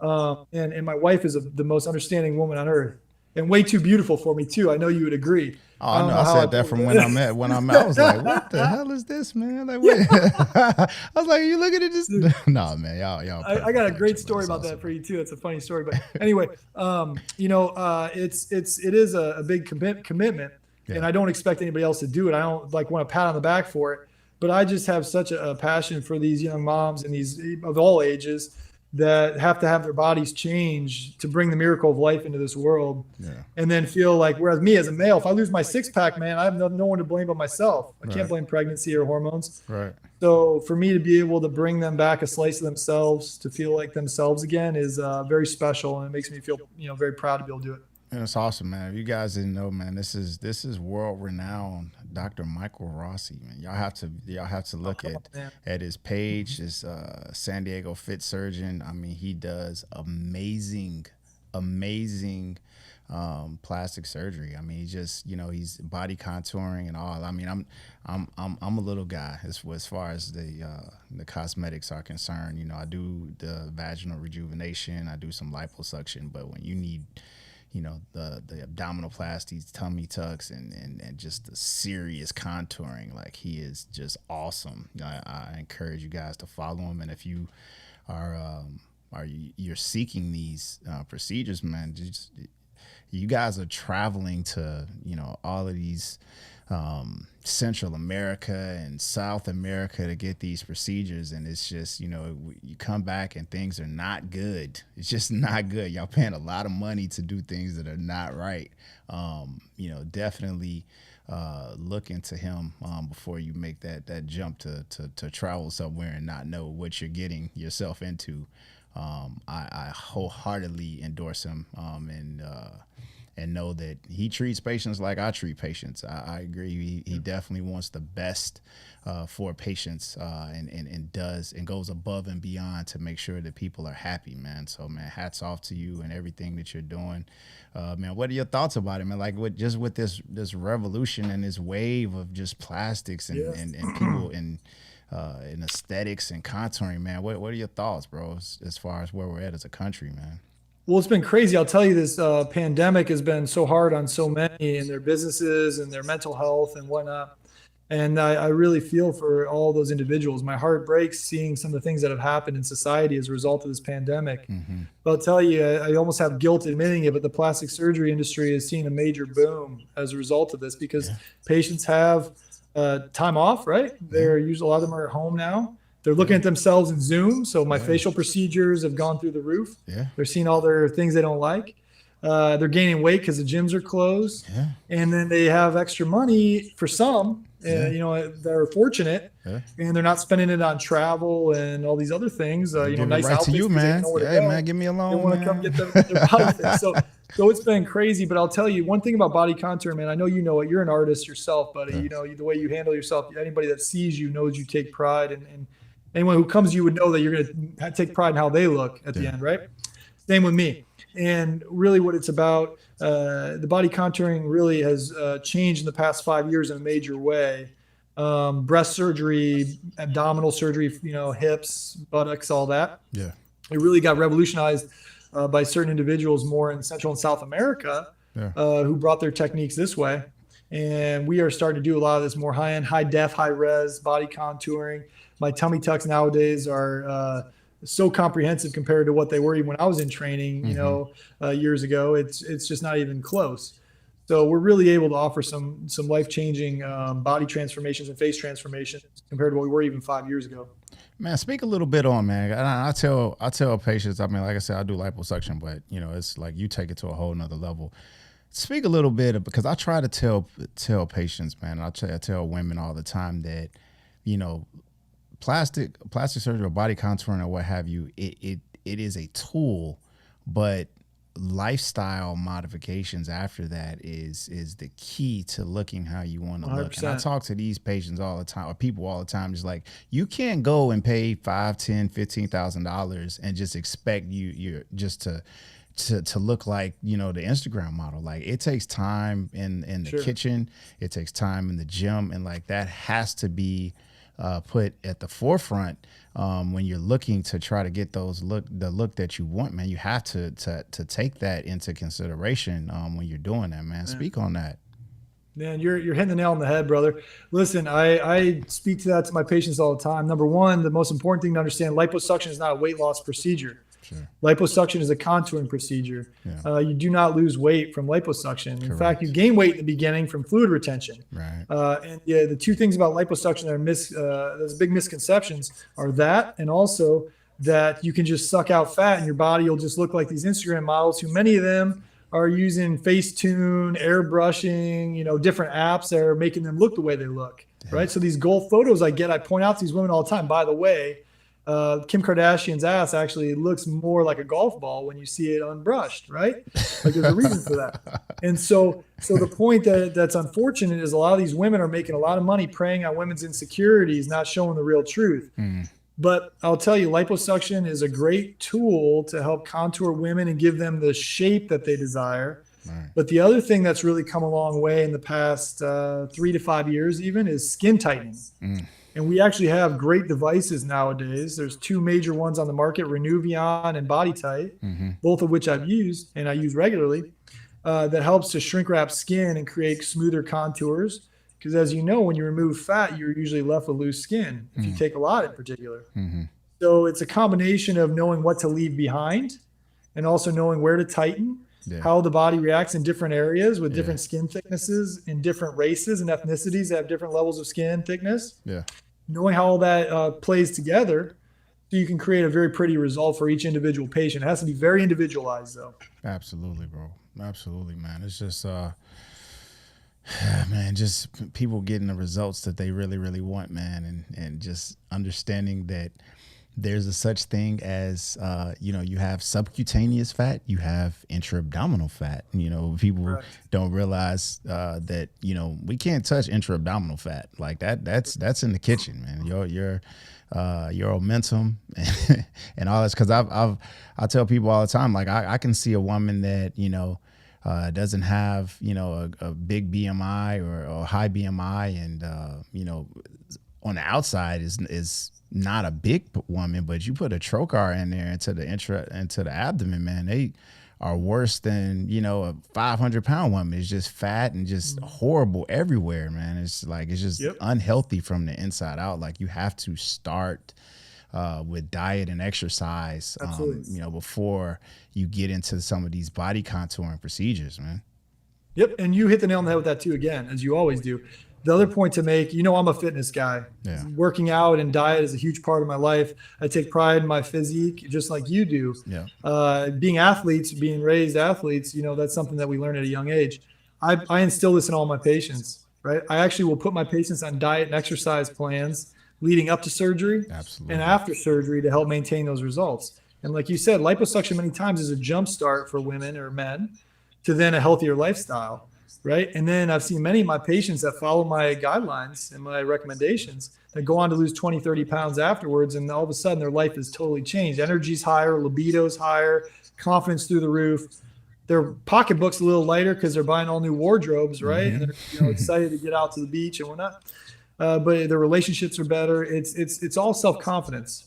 And my wife is the most understanding woman on earth and way too beautiful for me too. I know you would agree. Oh, I know. I said that from when I met. I was like, what the hell is this, man? Like, what? I was like, you looking at this? No, man, y'all. I got a great story about that for you too. It's a funny story, but anyway, it is a big commitment, and I don't expect anybody else to do it. I don't want a pat on the back for it. But I just have such a passion for these young moms and these of all ages that have to have their bodies change to bring the miracle of life into this world. And then feel like, whereas me as a male, if I lose my 6-pack, man, I have no one to blame but myself. I can't blame pregnancy or hormones. Right. So for me to be able to bring them back a slice of themselves, to feel like themselves again is very special. And it makes me feel, very proud to be able to do it. And it's awesome, man. If you guys didn't know, man, this is world renowned Dr. Michael Rossi, man. Y'all have to look at his page. His San Diego Fit Surgeon. I mean, he does amazing plastic surgery. I mean, he's body contouring and all. I mean, I'm a little guy as far as the cosmetics are concerned. I do the vaginal rejuvenation. I do some liposuction, but when you need the abdominoplasties, tummy tucks, and just the serious contouring, like, he is just awesome. I encourage you guys to follow him, and if you you're seeking these procedures, man, you guys are traveling to all of these Central America and South America to get these procedures, and it's just you come back and things are not good. It's just not good. Y'all paying a lot of money to do things that are not right. Definitely look into him before you make that jump to travel somewhere and not know what you're getting yourself into. I wholeheartedly endorse him and know that he treats patients like I treat patients. I agree. He definitely wants the best for patients and goes above and beyond to make sure that people are happy, man. So, man, hats off to you and everything that you're doing. Man, what are your thoughts about it, man? Like, with this revolution and this wave of just plastics and people and aesthetics and contouring, man, what are your thoughts, bro, as far as where we're at as a country, man? Well, it's been crazy. I'll tell you, this pandemic has been so hard on so many and their businesses and their mental health and whatnot. And I really feel for all those individuals. My heart breaks seeing some of the things that have happened in society as a result of this pandemic. But I'll tell you, I almost have guilt admitting it, but the plastic surgery industry has seen a major boom as a result of this because patients have time off, right? They're usually, a lot of them are at home now. They're looking at themselves in Zoom. So my facial procedures have gone through the roof. They're seeing all their things they don't like. They're gaining weight because the gyms are closed, and then they have extra money for some. They're fortunate, and they're not spending it on travel and all these other things. Nice right outfits to you, man. Hey, man, give me a loan. They want to come get their body fit. So it's been crazy. But I'll tell you one thing about body contour, man. I know you know it. You're an artist yourself, buddy. The way you handle yourself. Anybody that sees you knows you take pride, and anyone who comes to you would know that you're going to take pride in how they look at the end, right? Same with me. And really what it's about, the body contouring really has changed in the past 5 years in a major way. Breast surgery, abdominal surgery, hips, buttocks, all that. Yeah. It really got revolutionized by certain individuals more in Central and South America who brought their techniques this way. And we are starting to do a lot of this more high-end, high-def, high-res body contouring. My tummy tucks nowadays are so comprehensive compared to what they were even when I was in training, years ago. It's just not even close. So we're really able to offer some life-changing body transformations and face transformations compared to what we were even 5 years ago. Man, speak a little bit on, man. I tell patients, like I said, I do liposuction, but it's like you take it to a whole nother level. Speak a little bit, because I try to tell patients, man, I tell women all the time that, plastic surgery or body contouring or what have you, it is a tool, but lifestyle modifications after that is the key to looking how you want to look. And I talk to these patients all the time, or people all the time. It's like, you can't go and pay $5,000, $10,000, $15,000 and just expect you're just to look like, the Instagram model. Like, it takes time in the kitchen, it takes time in the gym, and like that has to be put at the forefront when you're looking to try to get the look that you want, man. You have to take that into consideration when you're doing that, man. Speak on that. Man, you're hitting the nail on the head, brother. Listen, I speak to that to my patients all the time. Number one, the most important thing to understand, liposuction is not a weight loss procedure. Sure. Liposuction is a contouring procedure. Yeah. You do not lose weight from liposuction. In fact, you gain weight in the beginning from fluid retention. Right. And the two things about liposuction that are there's big misconceptions are that, and also that you can just suck out fat and your body will just look like these Instagram models, who many of them are using Facetune, airbrushing, different apps that are making them look the way they look. Yeah. Right. So these goal photos I point out to these women all the time. By the way, Kim Kardashian's ass actually looks more like a golf ball when you see it unbrushed, right? Like, there's a reason for that. And so the point that's unfortunate is a lot of these women are making a lot of money preying on women's insecurities, not showing the real truth. But I'll tell you, liposuction is a great tool to help contour women and give them the shape that they desire. Right. But the other thing that's really come a long way in the past 3 to 5 years even is skin tightening. And we actually have great devices nowadays. There's two major ones on the market, Renown and Body Tight, both of which I've used and I use regularly, that helps to shrink wrap skin and create smoother contours. Because as you know, when you remove fat, you're usually left with loose skin, if you take a lot in particular. So it's a combination of knowing what to leave behind and also knowing where to tighten, how the body reacts in different areas with different skin thicknesses in different races and ethnicities that have different levels of skin thickness. Knowing how all that plays together, so you can create a very pretty result for each individual patient. It has to be very individualized, though. Absolutely, bro. Absolutely, man. It's just, man, just people getting the results that they really, really want, man, and just understanding that there's a such thing as, you have subcutaneous fat, you have intra-abdominal fat. People don't realize that, we can't touch intra-abdominal fat like that. That's in the kitchen, man. Your momentum and all this. Cause I tell people all the time, like I can see a woman that, doesn't have, a big BMI or a high BMI and, on the outside is not a big woman, but you put a trocar in there into the abdomen, man, they are worse than, a 500-pound woman. It's just fat and just horrible everywhere, man. It's just unhealthy from the inside out. Like, you have to start with diet and exercise, before you get into some of these body contouring procedures, man. Yep. And you hit the nail on the head with that too, again, as you always do. The other point to make, I'm a fitness guy. Yeah. Working out and diet is a huge part of my life. I take pride in my physique, just like you do. Yeah. Being raised athletes, that's something that we learn at a young age. I instill this in all my patients, right? I actually will put my patients on diet and exercise plans leading up to surgery and after surgery to help maintain those results. And like you said, liposuction many times is a jump start for women or men to then a healthier lifestyle, right? And then I've seen many of my patients that follow my guidelines and my recommendations that go on to lose 20, 30 pounds afterwards. And all of a sudden their life is totally changed. Energy's higher, libido's higher, confidence through the roof. Their pocketbook's a little lighter because they're buying all new wardrobes, right? And they're excited to get out to the beach and whatnot. But their relationships are better. It's all self-confidence.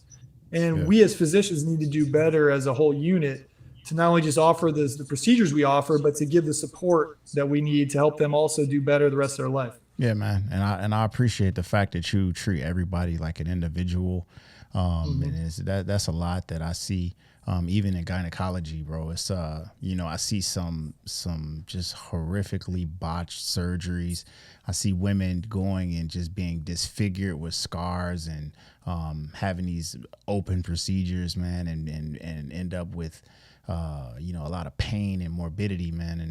And we as physicians need to do better as a whole unit to not only just offer the procedures we offer, but to give the support that we need to help them also do better the rest of their life. Yeah, man. And I appreciate the fact that you treat everybody like an individual. And that's a lot that I see. Even in gynecology, bro, it's I see some just horrifically botched surgeries. I see women going and just being disfigured with scars and having these open procedures, man, and end up with a lot of pain and morbidity, man,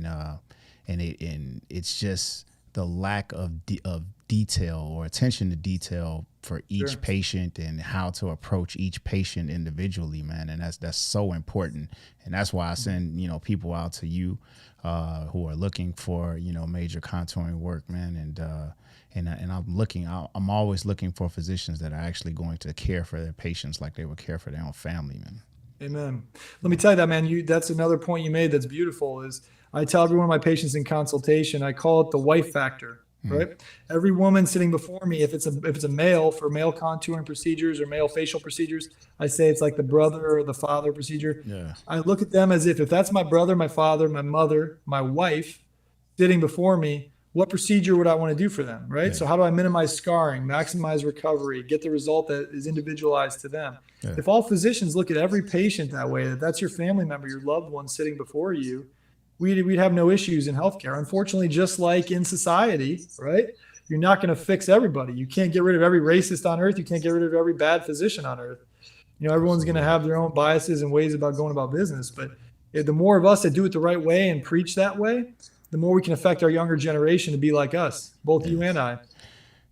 and it's just the lack of detail or attention to detail for each patient and how to approach each patient individually, man. And that's so important. And that's why I send, people out to you who are looking for, major contouring work, man. And I'm always looking for physicians that are actually going to care for their patients like they would care for their own family, man. Amen. Let me tell you that, man, that's another point you made that's beautiful is I tell every one of my patients in consultation, I call it the wife factor, right? Every woman sitting before me, if it's a male for male contouring procedures or male facial procedures, I say it's like the brother or the father procedure. Yeah. I look at them as if that's my brother, my father, my mother, my wife sitting before me, what procedure would I want to do for them, right? Yeah. So how do I minimize scarring, maximize recovery, get the result that is individualized to them? Yeah. If all physicians look at every patient that way, that's your family member, your loved one sitting before you, we'd have no issues in healthcare. Unfortunately, just like in society, right? You're not going to fix everybody. You can't get rid of every racist on earth. You can't get rid of every bad physician on earth. Everyone's going to have their own biases and ways about going about business. But the more of us that do it the right way and preach that way, the more we can affect our younger generation to be like us, both you and I.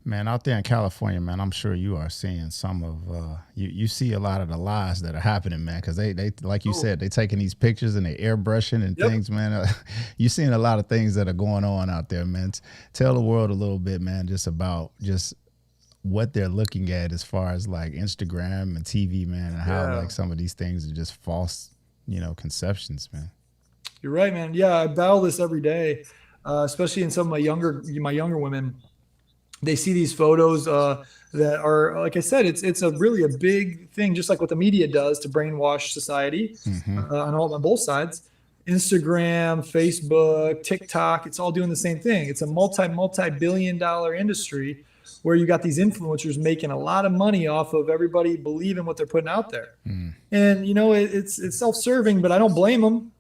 Man, out there in California, man, I'm sure you are seeing some of you see a lot of the lies that are happening, man, because they like you said, they taking these pictures and they airbrushing and things, man. You're seeing a lot of things that are going on out there, man. Tell the world a little bit, man, just about what they're looking at as far as like Instagram and TV, man, and how like some of these things are just false, conceptions, man. You're right, man. Yeah, I battle this every day, especially in some of my younger women. They see these photos that are, like I said, it's really a big thing, just like what the media does to brainwash society on both sides. Instagram, Facebook, TikTok, it's all doing the same thing. It's a multi-billion-dollar industry where you got these influencers making a lot of money off of everybody believing what they're putting out there. And, it's self-serving, but I don't blame them.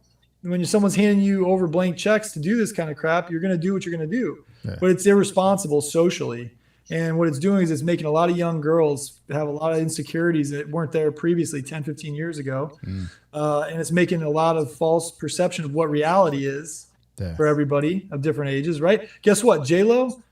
When someone's handing you over blank checks to do this kind of crap, you're going to do what you're going to do. Yeah. But it's irresponsible socially. And what it's doing is it's making a lot of young girls have a lot of insecurities that weren't there previously 10, 15 years ago. And it's making a lot of false perception of what reality is for everybody of different ages, right? Guess what? J-Lo,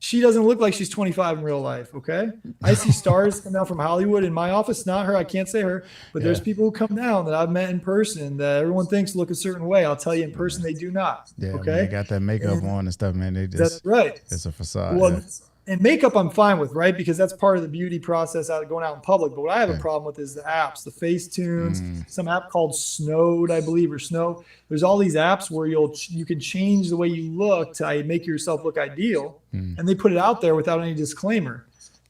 she doesn't look like she's 25 in real life, okay? I see stars come down from Hollywood in my office, not her, I can't say her, but there's people who come down that I've met in person that everyone thinks look a certain way. I'll tell you in person, they do not, okay? They got that makeup on and stuff, man. That's right. It's a facade. Well, and makeup I'm fine with, right? Because that's part of the beauty process going out in public. But what I have a problem with is the apps, the Facetunes, some app called Snowed, I believe, or Snow. There's all these apps where you can change the way you look to make yourself look ideal. And they put it out there without any disclaimer.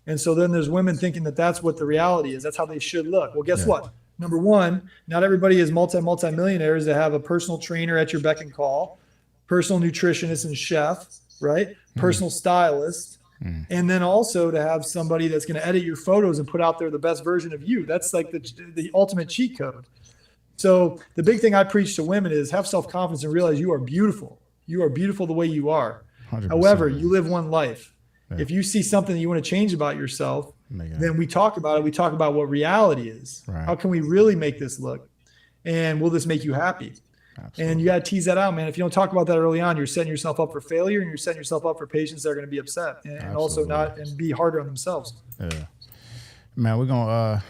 And so then there's women thinking that that's what the reality is. That's how they should look. Well, guess what? Number one, not everybody is multi-millionaires that have a personal trainer at your beck and call, personal nutritionist and chef, right? Personal stylist. And then also to have somebody that's going to edit your photos and put out there the best version of you. That's like the ultimate cheat code. So the big thing I preach to women is have self-confidence and realize you are beautiful. You are beautiful the way you are. 100%. However, you live one life. If you see something that you want to change about yourself, then we talk about it. We talk about what reality is. Right. How can we really make this look? And will this make you happy? Absolutely. And you got to tease that out, man. If you don't talk about that early on, you're setting yourself up for failure, and you're setting yourself up for patients that are going to be upset and also be harder on themselves. Yeah, man. We're gonna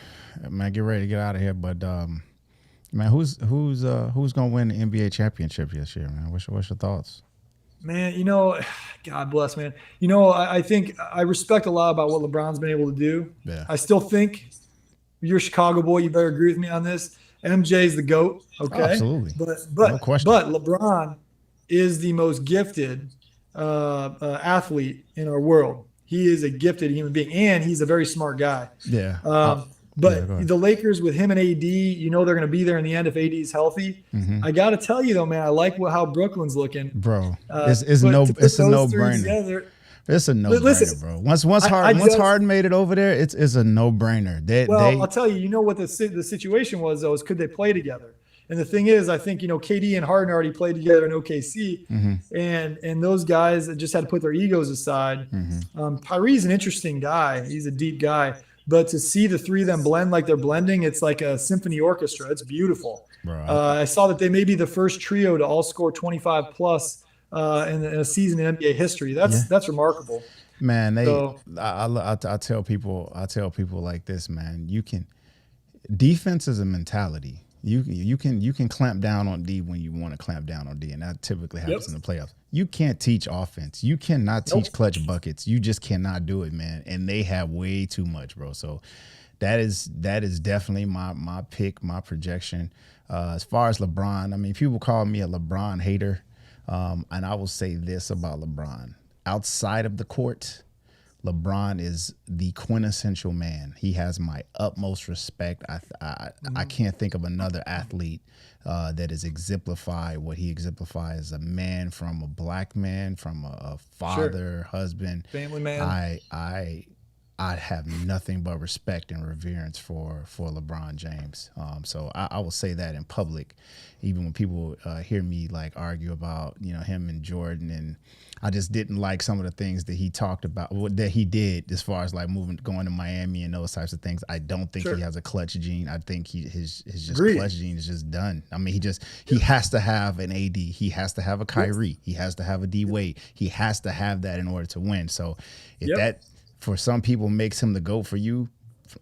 man, get ready to get out of here. But man, who's gonna win the NBA championship this year, man? What's your thoughts? Man, God bless, man. I think I respect a lot about what LeBron's been able to do. Yeah. I still think you're a Chicago boy. You better agree with me on this. MJ's the GOAT. Okay. Absolutely. But no question. But LeBron is the most gifted athlete in our world. He is a gifted human being, and he's a very smart guy. Yeah. But the Lakers with him and AD, they're going to be there in the end if AD is healthy. Mm-hmm. I got to tell you though, man, I like how Brooklyn's looking, bro. It's a no-brainer. It's a no-brainer, bro. Once Harden made it over there, it's a no-brainer. I'll tell you. What the situation was though is could they play together? And the thing is, I think KD and Harden already played together in OKC, mm-hmm. and those guys just had to put their egos aside. Mm-hmm. Kyrie's an interesting guy. He's a deep guy. But to see the three of them blend like they're blending, it's like a symphony orchestra. It's beautiful. I saw that they may be the first trio to all score 25 plus in a season in NBA history. That's remarkable. Man, I tell people like this, man. Defense is a mentality. You can clamp down on D when you want to clamp down on D, and that typically happens in the playoffs. You can't teach offense. You cannot teach clutch buckets. You just cannot do it, man. And they have way too much, bro. So that is definitely my pick, my projection. As far as LeBron, I mean, people call me a LeBron hater, and I will say this about LeBron: outside of the court, LeBron is the quintessential man. He has my utmost respect. I can't think of another athlete that has exemplified what he exemplifies as a man, from a black man, from a father, husband, family man. I have nothing but respect and reverence for LeBron James. So I will say that in public, even when people hear me like argue about him and Jordan, and I just didn't like some of the things that he talked about, that he did as far as like going to Miami and those types of things. I don't think he has a clutch gene. I think his clutch gene is just done. I mean, he has to have an AD. He has to have a Kyrie. He has to have a D Wade. He has to have that in order to win. So if that for some people makes him the GOAT, for you,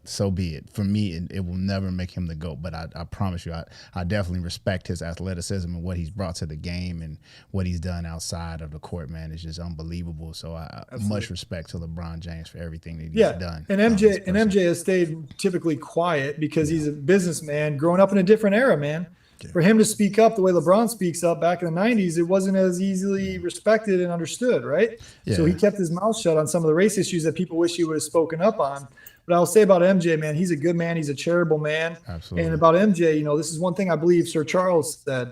so be it. For me, it will never make him the GOAT, but I promise you, I definitely respect his athleticism and what he's brought to the game and what he's done outside of the court, man. It's just unbelievable. So much respect to LeBron James for everything that he's done. And MJ has stayed typically quiet because he's a businessman growing up in a different era, man. Yeah. For him to speak up the way LeBron speaks up back in the 90s, it wasn't as easily respected and understood, right? Yeah. So he kept his mouth shut on some of the race issues that people wish he would have spoken up on. But I'll say about MJ, man, he's a good man. He's a charitable man. Absolutely. And about MJ, this is one thing I believe Sir Charles said.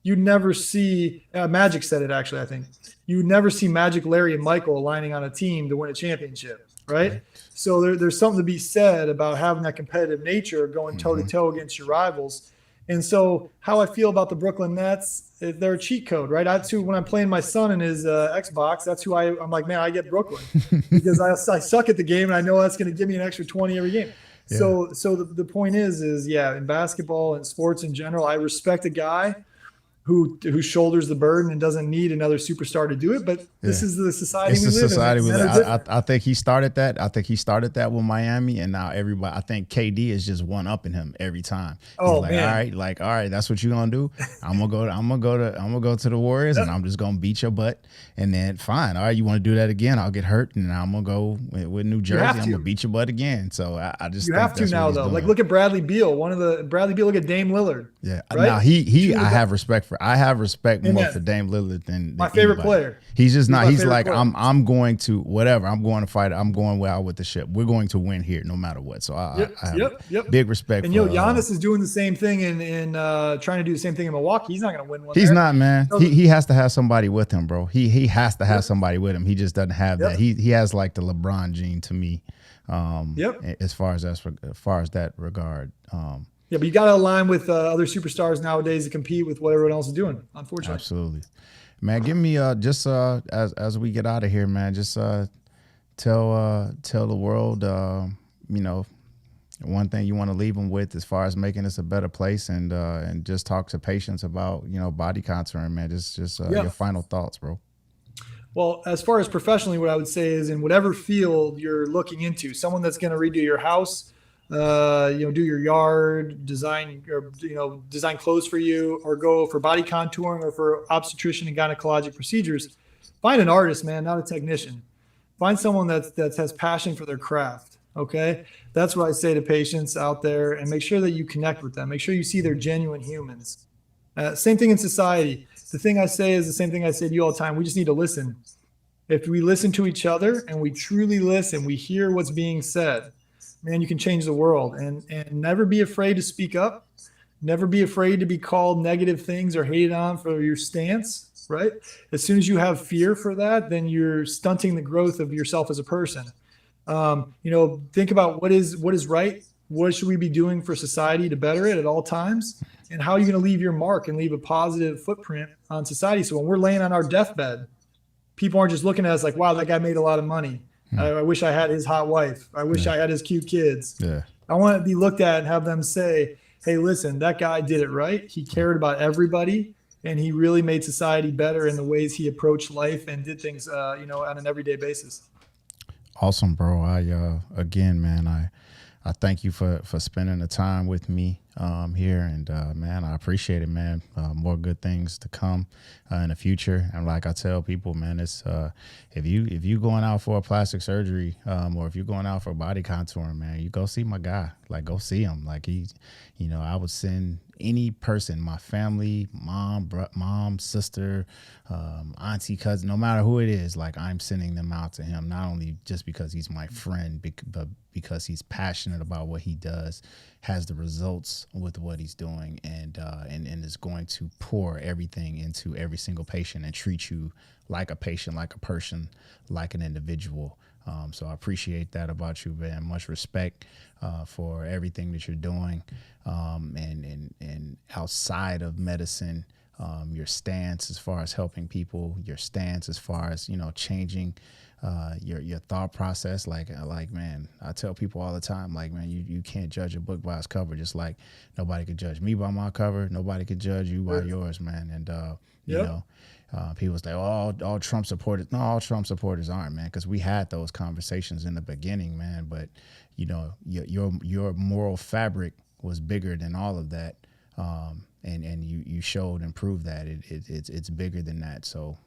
You never see Magic said it, actually, I think. You never see Magic, Larry, and Michael aligning on a team to win a championship, right? So there's something to be said about having that competitive nature, going toe-to-toe against your rivals. And so how I feel about the Brooklyn Nets, they're a cheat code, right? That's who, when I'm playing my son in his Xbox, that's who I'm like, man, I get Brooklyn because I suck at the game and I know that's going to give me an extra 20 every game. Yeah. So the point is in basketball and sports in general, I respect a guy who shoulders the burden and doesn't need another superstar to do it. But this is the society we live in. I think he started that. I think he started that with Miami, and now everybody. I think KD is just one upping him every time. He's all right, that's what you're gonna do. I'm gonna go to the Warriors, and I'm just gonna beat your butt. And then fine, all right, you want to do that again? I'll get hurt, and I'm gonna go with New Jersey. I'm gonna beat your butt again. So I just think have to now though. Like look at Bradley Beal. Look at Dame Lillard. Yeah, right? Now I have respect for. I have respect more for Dame Lillard than my favorite player. He's just not. He's like, I'm going to whatever. I'm going to fight. I'm going out with the ship. We're going to win here, no matter what. So I have big respect. And Giannis is doing the same thing in trying to do the same thing in Milwaukee. He's not going to win one. He's not, man. He has to have somebody with him, bro. He has to have somebody with him. He just doesn't have that. He has like the LeBron gene to me. As far as that regard. Yeah, but you got to align with other superstars nowadays to compete with what everyone else is doing, unfortunately. Absolutely. Man, give me just as we get out of here, man, just tell the world, you know, one thing you want to leave them with as far as making this a better place, and just talk to patients about, you know, body contouring, man. Just Yeah. your final thoughts, bro. Well, as far as professionally, what I would say is in whatever field you're looking into, someone that's going to redo your house, do your yard, design, or, design clothes for you, or go for body contouring or for obstetrician and gynecologic procedures, find an artist, man, not a technician. Find someone that has passion for their craft. Okay. That's what I say to patients out there, and make sure that you connect with them. Make sure you see they're genuine humans. Same thing in society. The thing I say is the same thing I say to you all the time. We just need to listen. If we listen to each other and we truly listen, we hear what's being said, man, you can change the world. And never be afraid to speak up. Never be afraid to be called negative things or hated on for your stance, right? As soon as you have fear for that, then you're stunting the growth of yourself as a person. Think about what is right. What should we be doing for society to better it at all times? And how are you going to leave your mark and leave a positive footprint on society? So when we're laying on our deathbed, people aren't just looking at us like, wow, that guy made a lot of money. I wish I had his hot wife. I wish I had his cute kids. Yeah. I want to be looked at and have them say, hey, listen, that guy did it right. He cared about everybody, and he really made society better in the ways he approached life and did things, on an everyday basis. Awesome, bro. Again, man, I thank you for spending the time with me here, and man, I appreciate it, man. More good things to come in the future. And like I tell people, man, it's if you going out for a plastic surgery, or if you're going out for body contouring, man, you go see my guy. Like, go see him. Like, I would send any person, my family, mom, sister, auntie, cousin, no matter who it is, like, I'm sending them out to him, not only just because he's my friend, but because he's passionate about what he does, has the results with what he's doing, and is going to pour everything into every single patient and treat you like a patient, like a person, like an individual. So I appreciate that about you, man. Much respect for everything that you're doing, and outside of medicine, your stance as far as helping people, your stance as far as, changing your thought process. Like, man, I tell people all the time, like, man, you can't judge a book by its cover, just like nobody could judge me by my cover. Nobody could judge you by yours, man. And, people say, oh, all Trump supporters. No, all Trump supporters aren't, man, because we had those conversations in the beginning, man. But, your moral fabric was bigger than all of that. And you showed and proved that it's bigger than that. So,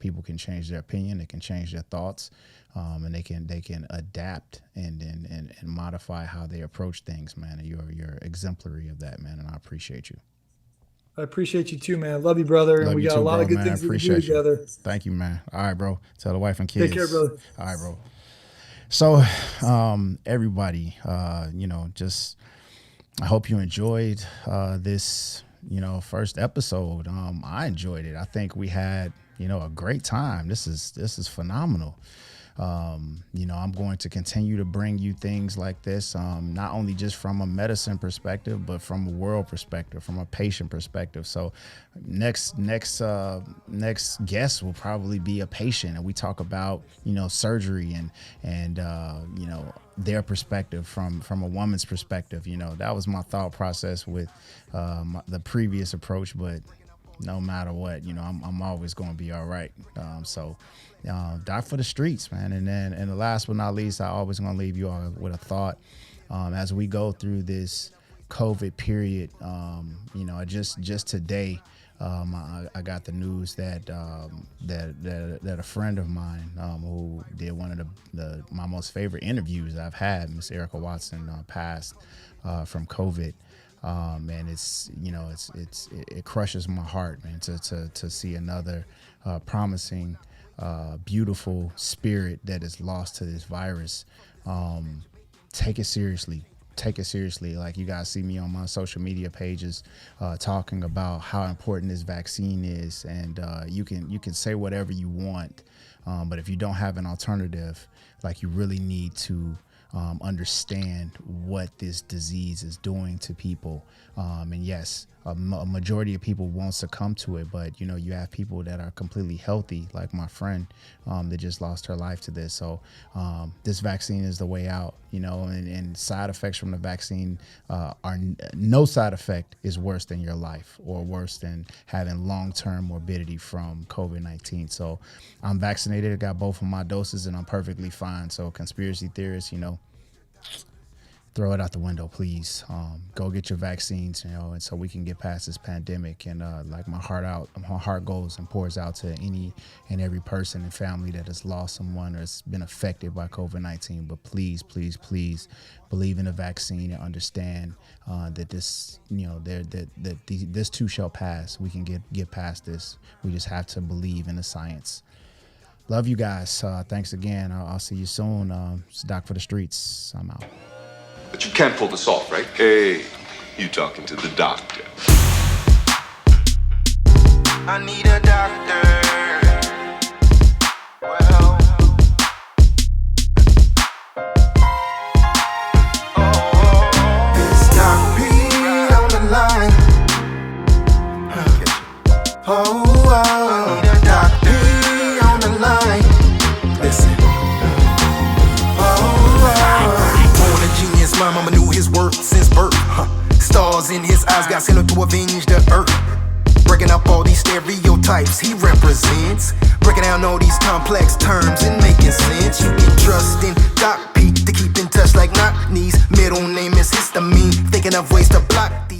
people can change their opinion, they can change their thoughts, and they can adapt and modify how they approach things, man. And you're exemplary of that, man. And I appreciate you. I appreciate you too, man. Love you, brother. And we got a lot of good things to do together. Thank you, man. All right, bro. Tell the wife and kids. Take care, brother. All right, bro. So, everybody, just, I hope you enjoyed this, first episode. I enjoyed it. I think we had, a great time. This is phenomenal. I'm going to continue to bring you things like this, not only just from a medicine perspective, but from a world perspective, from a patient perspective. So next guest will probably be a patient, and we talk about, surgery and their perspective from a woman's perspective. That was my thought process with the previous approach, but no matter what, I'm always going to be all right. Die for the streets, man. And the last but not least, I always going to leave you all with a thought as we go through this COVID period. Just today, I got the news that a friend of mine who did one of my most favorite interviews I've had, Miss Erica Watson, passed from COVID. And it crushes my heart, man, to see another promising, beautiful spirit that is lost to this virus. Take it seriously. Like, you guys see me on my social media pages talking about how important this vaccine is, and you can say whatever you want, but if you don't have an alternative, like, you really need to understand what this disease is doing to people. And yes, a majority of people won't succumb to it, but you have people that are completely healthy, like my friend that just lost her life to this. So this vaccine is the way out, and side effects from the vaccine are no side effect is worse than your life or worse than having long-term morbidity from COVID-19. So I'm vaccinated. I got both of my doses and I'm perfectly fine. So conspiracy theorists, throw it out the window, please. Go get your vaccines, and so we can get past this pandemic. And like my heart goes and pours out to any and every person and family that has lost someone or has been affected by COVID-19. But please, please, please believe in the vaccine and understand that this, this too shall pass. We can get past this. We just have to believe in the science. Love you guys. Thanks again. I'll see you soon. It's Doc for the Streets. I'm out. But you can't pull this off, right? Hey, you talking to the doctor. I need a doctor. Well, it's Doc P on the line. I need a Doc P on the line. Listen. My mama knew his worth since birth. Stars in his eyes got sent up to avenge the earth. Breaking up all these stereotypes he represents. Breaking down all these complex terms and making sense. You can trust in Doc P to keep in touch like knock knees. Middle name is histamine. Thinking of ways to block these.